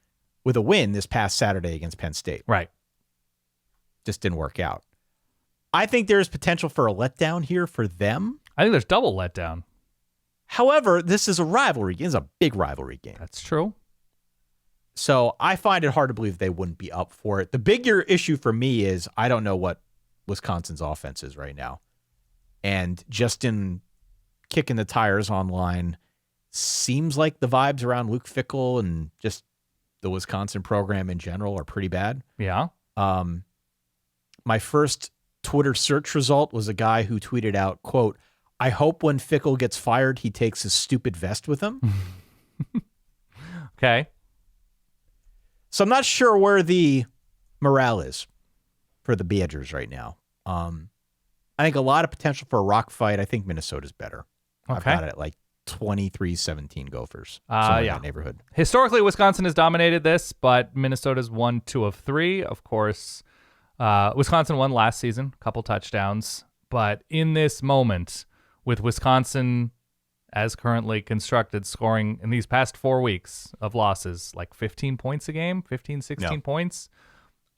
with a win this past Saturday against Penn State. Right. Just didn't work out. I think there's potential for a letdown here for them. I think there's double letdown. However, this is a rivalry game. It's a big rivalry game. That's true. So I find it hard to believe they wouldn't be up for it. The bigger issue for me is I don't know what Wisconsin's offense is right now. And Justin kicking the tires online seems like the vibes around Luke Fickell and just the Wisconsin program in general are pretty bad. Yeah. My first Twitter search result was a guy who tweeted out, quote, "I hope when Fickell gets fired, he takes his stupid vest with him." Okay. So I'm not sure where the morale is for the Badgers right now. I think a lot of potential for a rock fight. I think Minnesota's better. I've Okay. got it at like 23-17 Gophers. Somewhere in Yeah. that neighborhood. Historically, Wisconsin has dominated this, but Minnesota's won 2 of 3. Of course, Wisconsin won last season, a couple touchdowns. But in this moment, with Wisconsin as currently constructed, scoring in these past 4 weeks of losses, like 15 points a game, 15, 16 points,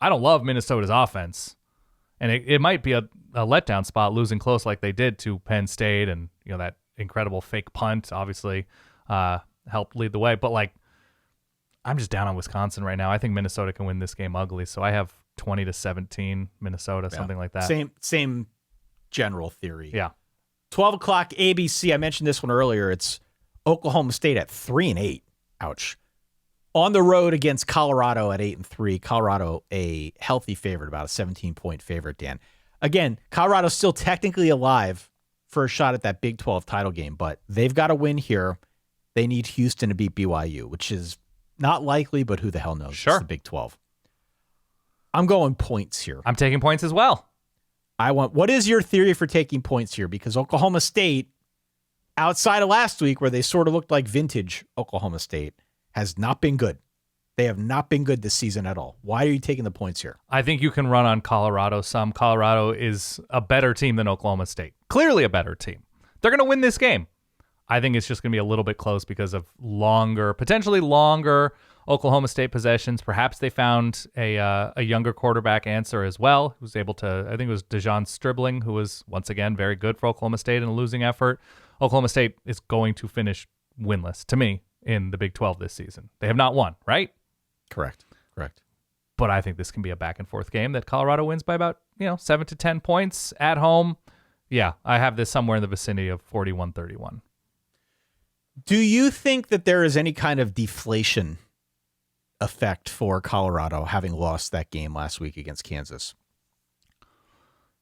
I don't love Minnesota's offense. And it might be a letdown spot, losing close like they did to Penn State, and that incredible fake punt obviously helped lead the way. But I'm just down on Wisconsin right now. I think Minnesota can win this game ugly. So I have 20-17 Minnesota, something like that. Same general theory. Yeah. 12 o'clock ABC. I mentioned this one earlier. It's Oklahoma State at 3-8. Ouch. On the road against Colorado at 8-3. Colorado a healthy favorite, about a 17-point favorite, Dan. Again, Colorado's still technically alive for a shot at that Big 12 title game, but they've got to win here. They need Houston to beat BYU, which is not likely, but who the hell knows? Sure. It's the Big 12. I'm going points here. I'm taking points as well. What is your theory for taking points here? Because Oklahoma State, outside of last week where they sort of looked like vintage Oklahoma State, has not been good. They have not been good this season at all. Why are you taking the points here? I think you can run on Colorado some. Colorado is a better team than Oklahoma State. Clearly a better team. They're going to win this game. I think it's just going to be a little bit close because of potentially longer Oklahoma State possessions. Perhaps they found a younger quarterback answer as well, who was able to, I think it was DeJon Stribling, who was once again very good for Oklahoma State in a losing effort. Oklahoma State is going to finish winless, to me, in the Big 12 this season. They have not won, right? Correct. But I think this can be a back and forth game that Colorado wins by about 7 to 10 points at home. Yeah, I have this somewhere in the vicinity of 41-31. Do you think that there is any kind of deflation effect for Colorado having lost that game last week against Kansas?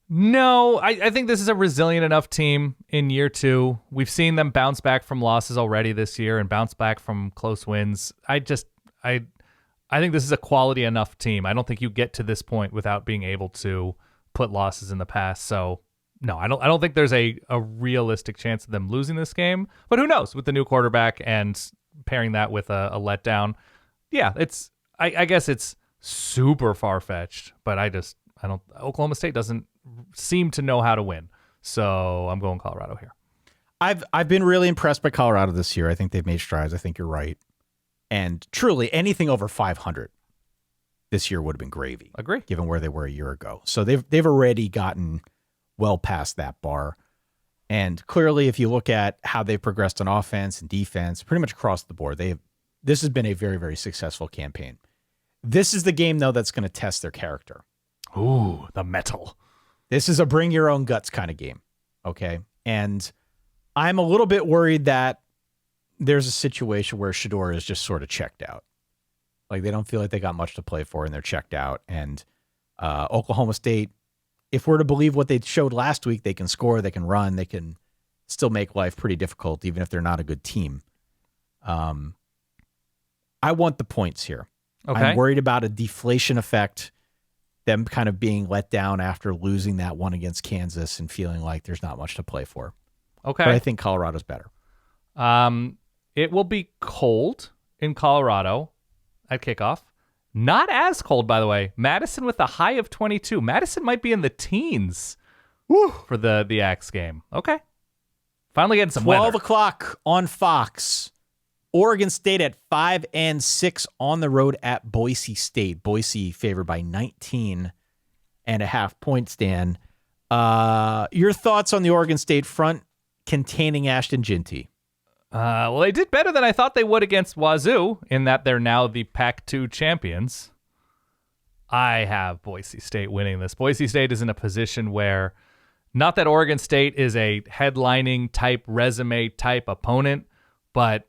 No, I think this is a resilient enough team in year 2. We've seen them bounce back from losses already this year and bounce back from close wins. I think this is a quality enough team. I don't think you get to this point without being able to put losses in the past. So no, I don't think there's a realistic chance of them losing this game. But who knows with the new quarterback and pairing that with a letdown. Yeah, I guess it's super far-fetched, but Oklahoma State doesn't seem to know how to win. So I'm going Colorado here. I've been really impressed by Colorado this year. I think they've made strides. I think you're right. And truly, anything over 500 this year would have been gravy. Agree. Given where they were a year ago. So they've already gotten well past that bar. And clearly, if you look at how they've progressed on offense and defense, pretty much across the board, this has been a very, very successful campaign. This is the game, though, that's going to test their character. Ooh, the metal. This is a bring your own guts kind of game. Okay. And I'm a little bit worried that there's a situation where Shedeur is just sort of checked out. Like they don't feel like they got much to play for and they're checked out. And Oklahoma State, if we're to believe what they showed last week, they can score, they can run, they can still make life pretty difficult, even if they're not a good team. I want the points here. Okay. I'm worried about a deflation effect, them kind of being let down after losing that one against Kansas and feeling like there's not much to play for. Okay. But I think Colorado's better. It will be cold in Colorado at kickoff. Not as cold, by the way. Madison with a high of 22. Madison might be in the teens for the Axe game. Okay. Finally getting some 12 weather. o'clock on Fox. Oregon State at 5-6 on the road at Boise State. Boise favored by 19.5 points, Dan. Your thoughts on the Oregon State front containing Ashton Ginty? Well, they did better than I thought they would against Wazoo in that they're now the Pac-2 champions. I have Boise State winning this. Boise State is in a position where, not that Oregon State is a headlining type, resume type opponent, but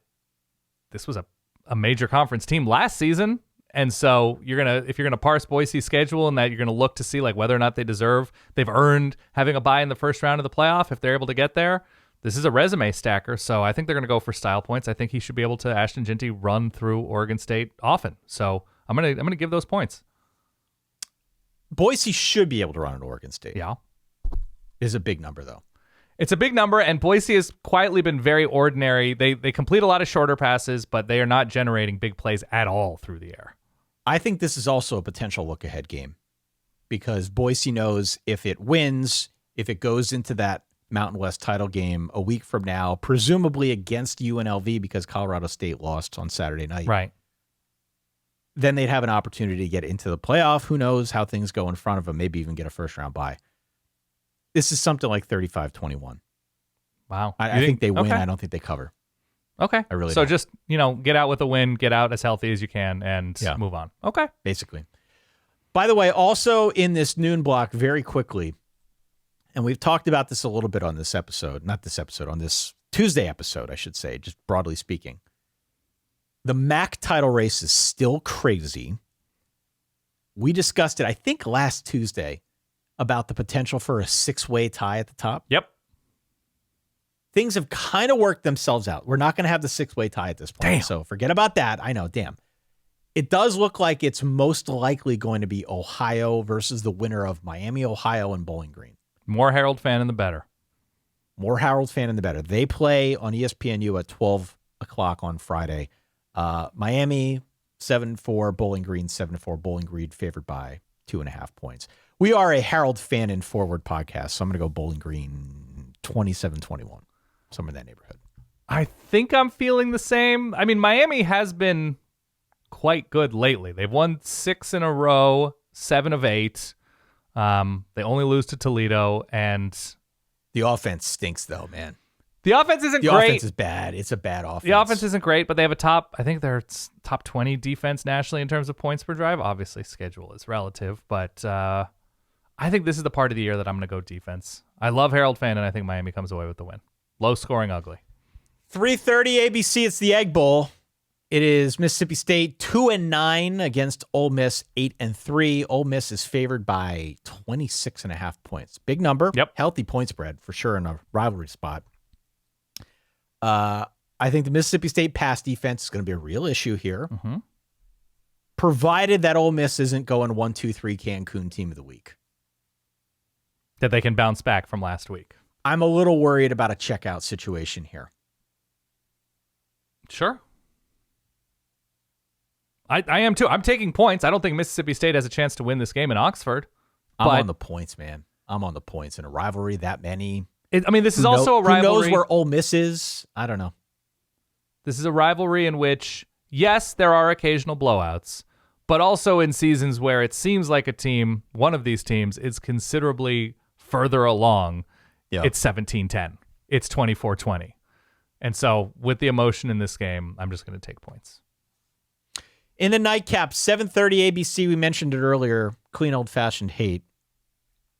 this was a major conference team last season. And so if you're gonna parse Boise's schedule and that you're gonna look to see like whether or not they've earned having a bye in the first round of the playoff if they're able to get there. This is a resume stacker, so I think they're going to go for style points. I think he should be able to, Ashton Ginty, run through Oregon State often. So I'm going to give those points. Boise should be able to run at Oregon State. Yeah. Is a big number, though. It's a big number, and Boise has quietly been very ordinary. They complete a lot of shorter passes, but they are not generating big plays at all through the air. I think this is also a potential look-ahead game because Boise knows if it wins, if it goes into that Mountain West title game a week from now, presumably against UNLV because Colorado State lost on Saturday night. Right. Then they'd have an opportunity to get into the playoff. Who knows how things go in front of them, maybe even get a first-round bye. This is something like 35-21. Wow. I think they win. Okay. I don't think they cover. Okay. I really So don't. just, get out with a win, get out as healthy as you can, and move on. Okay. Basically. By the way, also in this noon block, very quickly, and we've talked about this a little bit on this episode, on this Tuesday episode, I should say, just broadly speaking. The MAC title race is still crazy. We discussed it, I think, last Tuesday about the potential for a 6-way tie at the top. Yep. Things have kind of worked themselves out. We're not going to have the 6-way tie at this point. Damn. So forget about that. I know, damn. It does look like it's most likely going to be Ohio versus the winner of Miami, Ohio, and Bowling Green. More Herald fan, the better. More Harold fan, the better. They play on ESPNU at 12 o'clock on Friday. Miami, 7-4. Bowling Green, 7-4. Bowling Green favored by 2.5 points. We are a Harold fan in forward podcast, so I'm going to go Bowling Green 27-21. Somewhere in that neighborhood. I think I'm feeling the same. I mean, Miami has been quite good lately. They've won 6 in a row, 7 of 8. They only lose to Toledo, and The offense stinks, though, man. the offense isn't The great. offense is bad. It's a bad offense. The offense isn't great, but they have I think they're top 20 defense nationally in terms of points per drive. Obviously, schedule is relative, but I think this is the part of the year that I'm going to go defense. I love Harold Fan, and I think Miami comes away with the win. Low scoring, ugly. 3:30 ABC. It's the Egg Bowl. It is Mississippi State 2-9 against Ole Miss 8-3. Ole Miss is favored by 26.5 points. Big number. Yep. Healthy point spread for sure in a rivalry spot. I think the Mississippi State pass defense is going to be a real issue here, provided that Ole Miss isn't going 1-2-3 Cancun team of the week. That they can bounce back from last week. I'm a little worried about a checkout situation here. Sure. I am too. I'm taking points. I don't think Mississippi State has a chance to win this game in Oxford. I'm but on the points, man. I'm on the points in a rivalry that many. This is also a rivalry. Who knows where Ole Miss is? I don't know. This is a rivalry in which yes, there are occasional blowouts, but also in seasons where it seems like one of these teams, is considerably further along. Yeah. It's 17-10. It's 24-20. And so with the emotion in this game, I'm just going to take points. In the nightcap, 7:30 ABC, we mentioned it earlier, clean old-fashioned hate.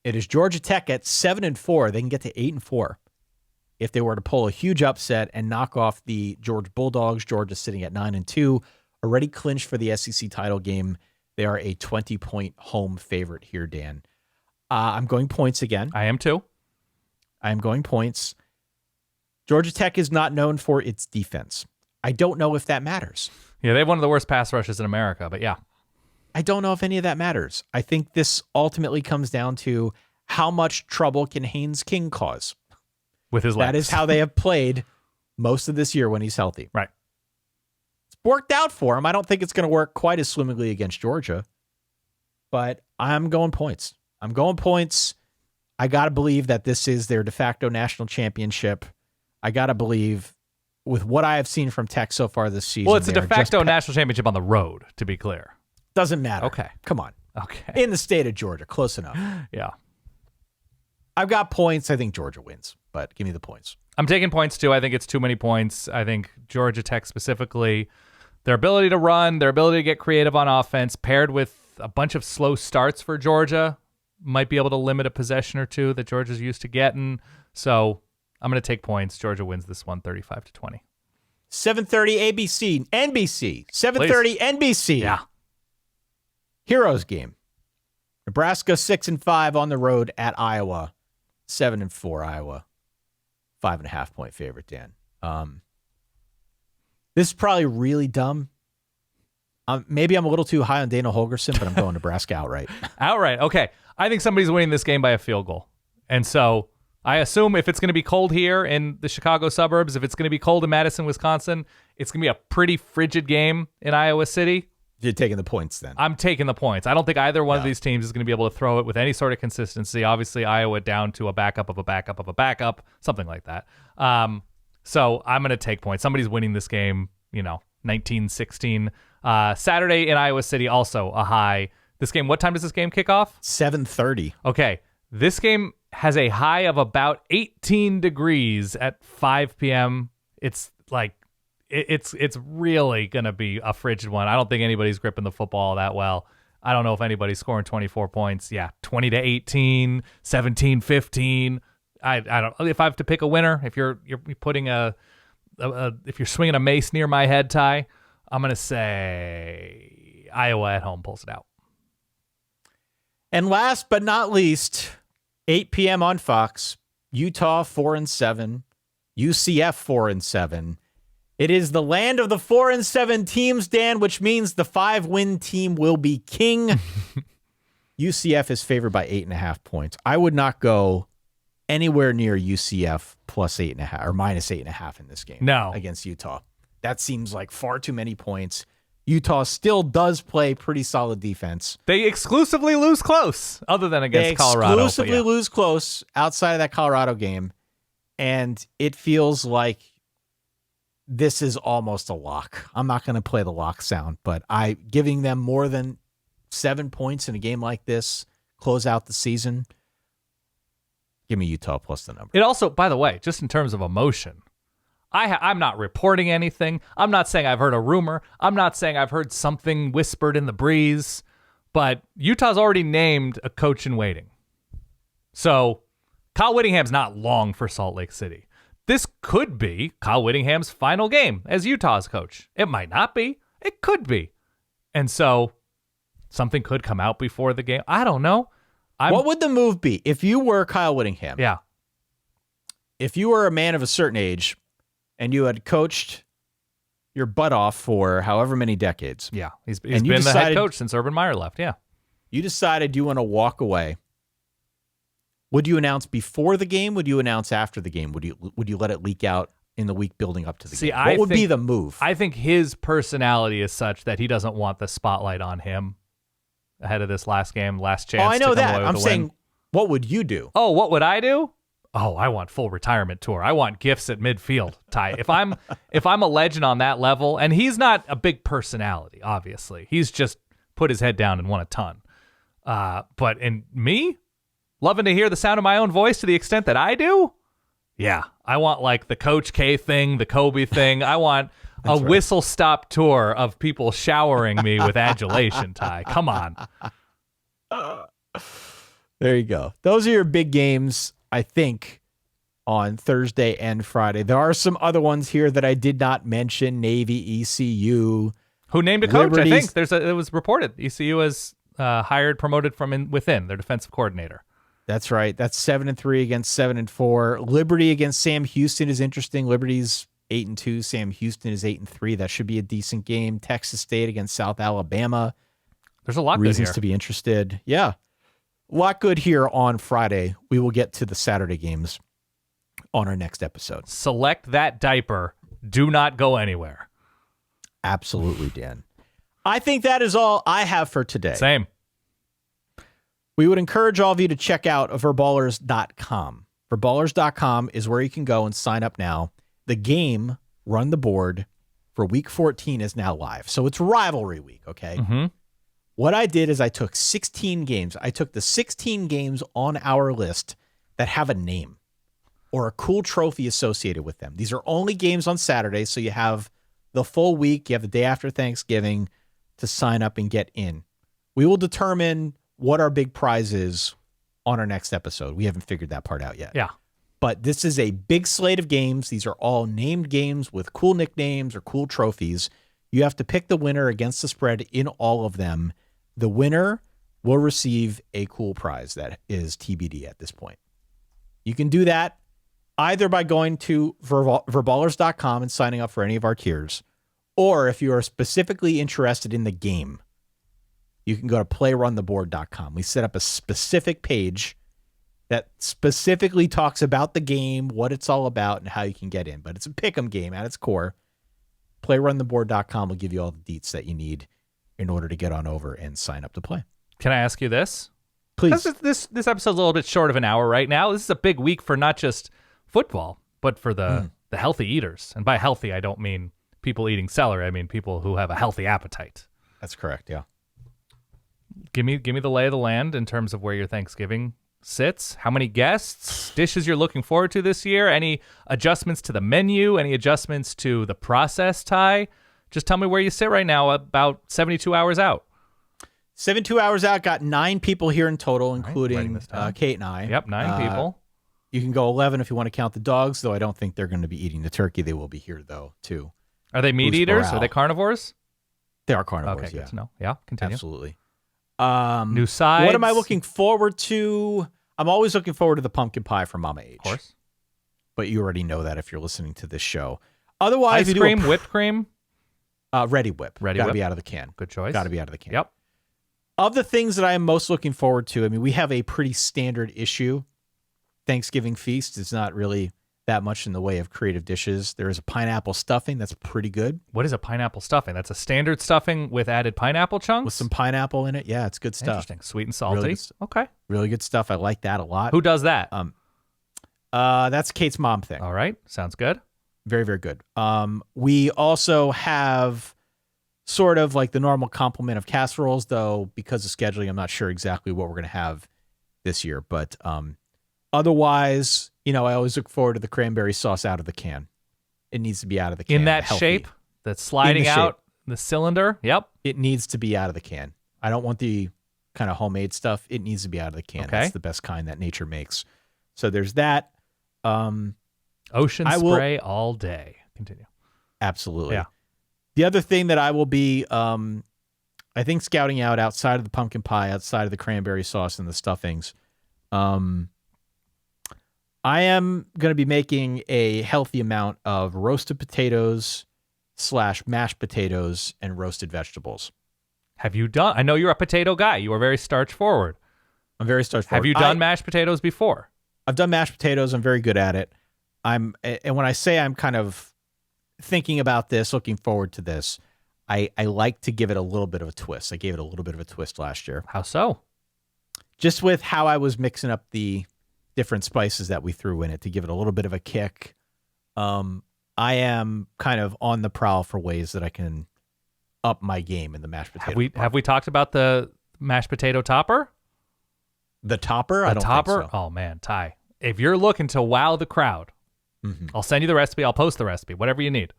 It is Georgia Tech at 7-4. They can get to 8-4 if they were to pull a huge upset and knock off the Georgia Bulldogs. Georgia sitting at 9-2, already clinched for the SEC title game. They are a 20-point home favorite here, Dan. I'm going points again. I am too. I am going points. Georgia Tech is not known for its defense. I don't know if that matters. Yeah, they have one of the worst pass rushes in America, but yeah. I don't know if any of that matters. I think this ultimately comes down to how much trouble can Haynes King cause. With his legs. That is how they have played most of this year when he's healthy. Right. It's worked out for him. I don't think it's going to work quite as swimmingly against Georgia, but I'm going points. I'm going points. I got to believe that this is their de facto national championship. I got to believe with what I have seen from Tech so far this season. Well, it's a de facto national championship on the road, to be clear. Doesn't matter. Okay. Come on. Okay. In the state of Georgia. Close enough. Yeah. I've got points. I think Georgia wins, but give me the points. I'm taking points too. I think it's too many points. I think Georgia Tech specifically, their ability to run, their ability to get creative on offense, paired with a bunch of slow starts for Georgia, might be able to limit a possession or two that Georgia's used to getting. So I'm going to take points. Georgia wins this one 35-20. 7:30 ABC, NBC, 7:30 NBC. Yeah. Heroes game. Nebraska 6-5 on the road at Iowa. 7-4 Iowa. 5.5 point favorite, Dan. This is probably really dumb. Maybe I'm a little too high on Dana Holgerson, but I'm going Nebraska outright. Outright. Okay. I think somebody's winning this game by a field goal. And so I assume if it's going to be cold here in the Chicago suburbs, if it's going to be cold in Madison, Wisconsin, it's going to be a pretty frigid game in Iowa City. You're taking the points then. I'm taking the points. I don't think either one of these teams is going to be able to throw it with any sort of consistency. Obviously, Iowa down to a backup of a backup of a backup, something like that. So I'm going to take points. Somebody's winning this game, 19-16. Saturday in Iowa City, also a high. This game, what time does this game kick off? 7:30. Okay. This game has a high of about 18 degrees at 5 p.m. It's like, it's really going to be a frigid one. I don't think anybody's gripping the football that well. I don't know if anybody's scoring 24 points. Yeah, 20-18, 17-15. I don't. If I have to pick a winner, if you're putting if you're swinging a mace near my head, Ty, I'm going to say Iowa at home pulls it out. And last but not least, 8 p.m. on Fox, Utah 4-7, UCF 4-7. It is the land of the 4-7 teams, Dan, which means the 5-win team will be king. UCF is favored by 8.5 points. I would not go anywhere near UCF plus 8.5 or minus 8.5 in this game. Against Utah. That seems like far too many points. Utah still does play pretty solid defense. They exclusively lose close, other than against Colorado. They exclusively lose close outside of that Colorado game, and it feels like this is almost a lock. I'm not going to play the lock sound, but giving them more than 7 points in a game like this, close out the season. Give me Utah plus the number. It also, by the way, just in terms of emotion, I'm not reporting anything. I'm not saying I've heard a rumor. I'm not saying I've heard something whispered in the breeze, but Utah's already named a coach in waiting. So Kyle Whittingham's not long for Salt Lake City. This could be Kyle Whittingham's final game as Utah's coach. It might not be. It could be. And so something could come out before the game. I don't know. What would the move be if you were Kyle Whittingham? Yeah. If you were a man of a certain age and you had coached your butt off for however many decades. Yeah. He's been the head coach since Urban Meyer left. Yeah. You decided you want to walk away. Would you announce before the game? Would you announce after the game? Would you let it leak out in the week building up to the game? What would be the move? I think his personality is such that he doesn't want the spotlight on him ahead of this last game, last chance. Oh, I know to come that. away with I'm a saying, win. what would you do? Oh, what would I do? Oh, I want full retirement tour. I want gifts at midfield, Ty. If I'm a legend on that level, and he's not a big personality, obviously. He's just put his head down and won a ton. But in me, loving to hear the sound of my own voice to the extent that I do, yeah, I want like the Coach K thing, the Kobe thing. I want a whistle-stop tour of people showering me with adulation, Ty. Come on. There you go. Those are your big games, I think, on Thursday and Friday. There are some other ones here that I did not mention. Navy, ECU. Who named a coach, Liberties. I think. It was reported. ECU has promoted from within, their defensive coordinator. That's right. That's 7-3 against 7-4. Liberty against Sam Houston is interesting. Liberty's 8-2. Sam Houston is 8-3. That should be a decent game. Texas State against South Alabama. There's a lot Reasons good here to be interested. Yeah. A lot good here on Friday. We will get to the Saturday games on our next episode. Select that diaper. Do not go anywhere. Absolutely, Dan. I think that is all I have for today. Same. We would encourage all of you to check out verballers.com. Verballers.com is where you can go and sign up now. The game, Run the Board, for Week 14 is now live. So it's rivalry week, okay? Mm-hmm. What I did is I took 16 games. I took the 16 games on our list that have a name or a cool trophy associated with them. These are only games on Saturday, so you have the full week. You have the day after Thanksgiving to sign up and get in. We will determine what our big prize is on our next episode. We haven't figured that part out yet. Yeah. But this is a big slate of games. These are all named games with cool nicknames or cool trophies. You have to pick the winner against the spread in all of them. The winner will receive a cool prize that is TBD at this point. You can do that either by going to verballers.com and signing up for any of our tiers, or if you are specifically interested in the game, you can go to playruntheboard.com. We set up a specific page that specifically talks about the game, what it's all about, and how you can get in. But it's a pick'em game at its core. Playruntheboard.com will give you all the deets that you need in order to get on over and sign up to play. Can I ask you this? Please. This episode's a little bit short of an hour right now. This is a big week for not just football, but for the healthy eaters. And by healthy, I don't mean people eating celery. I mean people who have a healthy appetite. That's correct, yeah. Give me the lay of the land in terms of where your Thanksgiving sits. How many guests, dishes you're looking forward to this year? Any adjustments to the menu? Any adjustments to the process, Ty? Just tell me where you sit right now, about 72 hours out. 72 hours out, got 9 people here in total, Writing including this down. Kate and I. Yep, 9 people. You can go 11 if you want to count the dogs, though I don't think they're going to be eating the turkey. They will be here, though, too. Are they meat Boost eaters? morale. Are they carnivores? They are carnivores, Okay, yeah. good to know. Yeah, continue. Absolutely. New sides. What am I looking forward to? I'm always looking forward to the pumpkin pie from Mama H. Of course. But you already know that if you're listening to this show. Otherwise, Ice cream, whipped cream. Ready Whip. Ready Got to Whip. be out of the can. Good choice. Got to be out of the can. Yep. Of the things that I am most looking forward to, I mean, we have a pretty standard issue. Thanksgiving feast is not really that much in the way of creative dishes. There is a pineapple stuffing that's pretty good. What is a pineapple stuffing? That's a standard stuffing with added pineapple chunks? With some pineapple in it. Yeah, it's good stuff. Interesting. Sweet and salty. Really good Okay. Really good stuff. I like that a lot. Who does that? That's Kate's mom thing. All right. Sounds good. Very, very good. We also have sort of like the normal complement of casseroles, though, because of scheduling, I'm not sure exactly what we're going to have this year. But otherwise, I always look forward to the cranberry sauce out of the can. It needs to be out of the can. In that healthy. shape that's sliding out the cylinder. Yep. It needs to be out of the can. I don't want the kind of homemade stuff. It needs to be out of the can. Okay. That's the best kind that nature makes. So there's that. Ocean spray all day. Continue. Absolutely. Yeah. The other thing that I will be, I think, scouting out outside of the pumpkin pie, outside of the cranberry sauce and the stuffings, I am going to be making a healthy amount of roasted potatoes / mashed potatoes and roasted vegetables. Have you done? I know you're a potato guy. You are very starch forward. I'm very starch forward. Have you done mashed potatoes before? I've done mashed potatoes. I'm very good at it. And when I say I'm kind of thinking about this, looking forward to this, I like to give it a little bit of a twist. I gave it a little bit of a twist last year. How so? Just with how I was mixing up the different spices that we threw in it to give it a little bit of a kick. I am kind of on the prowl for ways that I can up my game in the mashed potato. Have we talked about the mashed potato topper? The topper? I don't think so. Oh man, Ty. If you're looking to wow the crowd, I'll send you the recipe. I'll post the recipe. Whatever you need.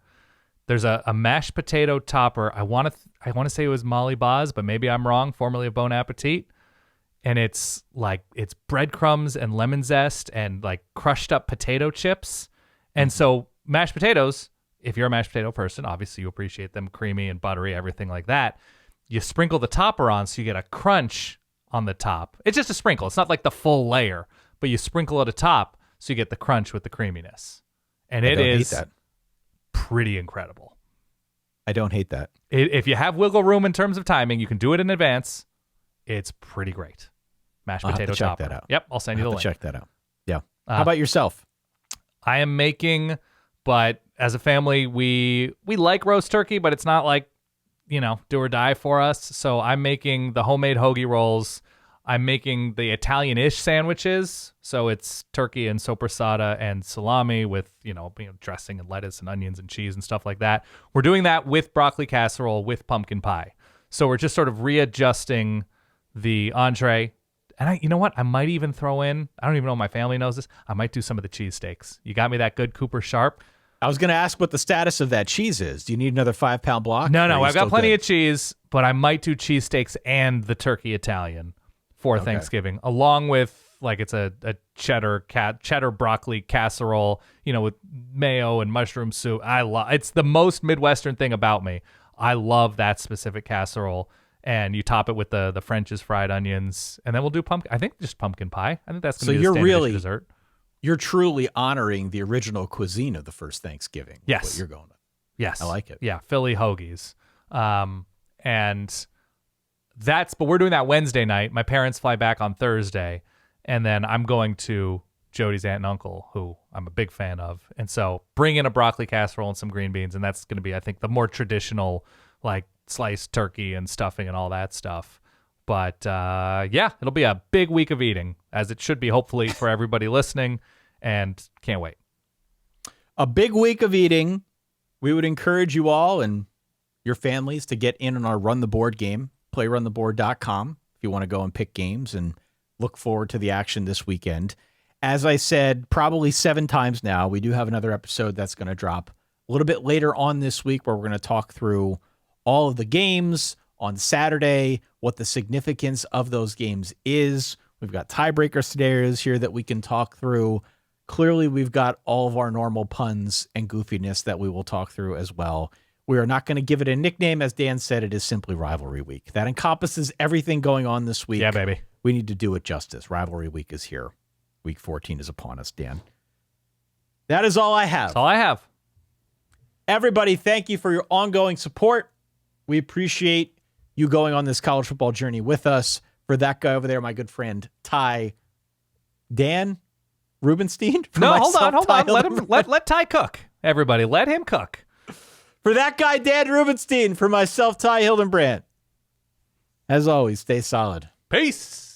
There's a mashed potato topper. I want to say it was Molly Boz, but maybe I'm wrong. Formerly of Bon Appetit, and it's breadcrumbs and lemon zest and like crushed up potato chips, and so mashed potatoes. If you're a mashed potato person, obviously you appreciate them creamy and buttery, everything like that. You sprinkle the topper on, so you get a crunch on the top. It's just a sprinkle. It's not like the full layer, but you sprinkle it atop, so you get the crunch with the creaminess, and it is pretty incredible. I don't hate that. If you have wiggle room in terms of timing, you can do it in advance. It's pretty great. Mashed potato topper. Check that out. Yep, I'll send you the link. Check that out. Yeah. How about yourself? I am making, but as a family, we like roast turkey, but it's not like, do or die for us. So I'm making the homemade hoagie rolls. I'm making the Italian-ish sandwiches. So it's turkey and soppressata and salami with, dressing and lettuce and onions and cheese and stuff like that. We're doing that with broccoli casserole with pumpkin pie. So we're just sort of readjusting the entree. And you know what? I might even throw in, I don't even know if my family knows this, I might do some of the cheesesteaks. You got me that good Cooper Sharp. I was going to ask what the status of that cheese is. Do you need another 5-pound block? No, I've got plenty of cheese, but I might do cheesesteaks and the turkey Italian for Thanksgiving, along with it's a cheddar broccoli casserole, with mayo and mushroom soup. It's the most Midwestern thing about me. I love that specific casserole, and you top it with the French's fried onions, and then we'll do pumpkin pie. I think that's going to be the standard dessert. You're truly honoring the original cuisine of the first Thanksgiving. Yes. What you're going with. Yes. I like it. Yeah, Philly hoagies. But we're doing that Wednesday night. My parents fly back on Thursday, and then I'm going to Jody's aunt and uncle, who I'm a big fan of. And so bring in a broccoli casserole and some green beans, and that's going to be, I think, the more traditional, sliced turkey and stuffing and all that stuff. But it'll be a big week of eating, as it should be, hopefully, for everybody listening, and can't wait. A big week of eating. We would encourage you all and your families to get in on our Run the Board game, playruntheboard.com, if you want to go and pick games and look forward to the action this weekend. As I said, probably 7 times now, we do have another episode that's going to drop a little bit later on this week where we're going to talk through all of the games on Saturday, what the significance of those games is. We've got tiebreaker scenarios here that we can talk through. Clearly, we've got all of our normal puns and goofiness that we will talk through as well. We are not going to give it a nickname. As Dan said, it is simply Rivalry Week. That encompasses everything going on this week. Yeah, baby. We need to do it justice. Rivalry Week is here. Week 14 is upon us, Dan. That is all I have. That's all I have. Everybody, thank you for your ongoing support. We appreciate you going on this college football journey with us. For that guy over there, my good friend, Ty, Dan Rubenstein. No, hold on. Let Ty cook. Everybody, let him cook. For that guy, Dan Rubenstein. For myself, Ty Hildenbrandt. As always, stay solid. Peace.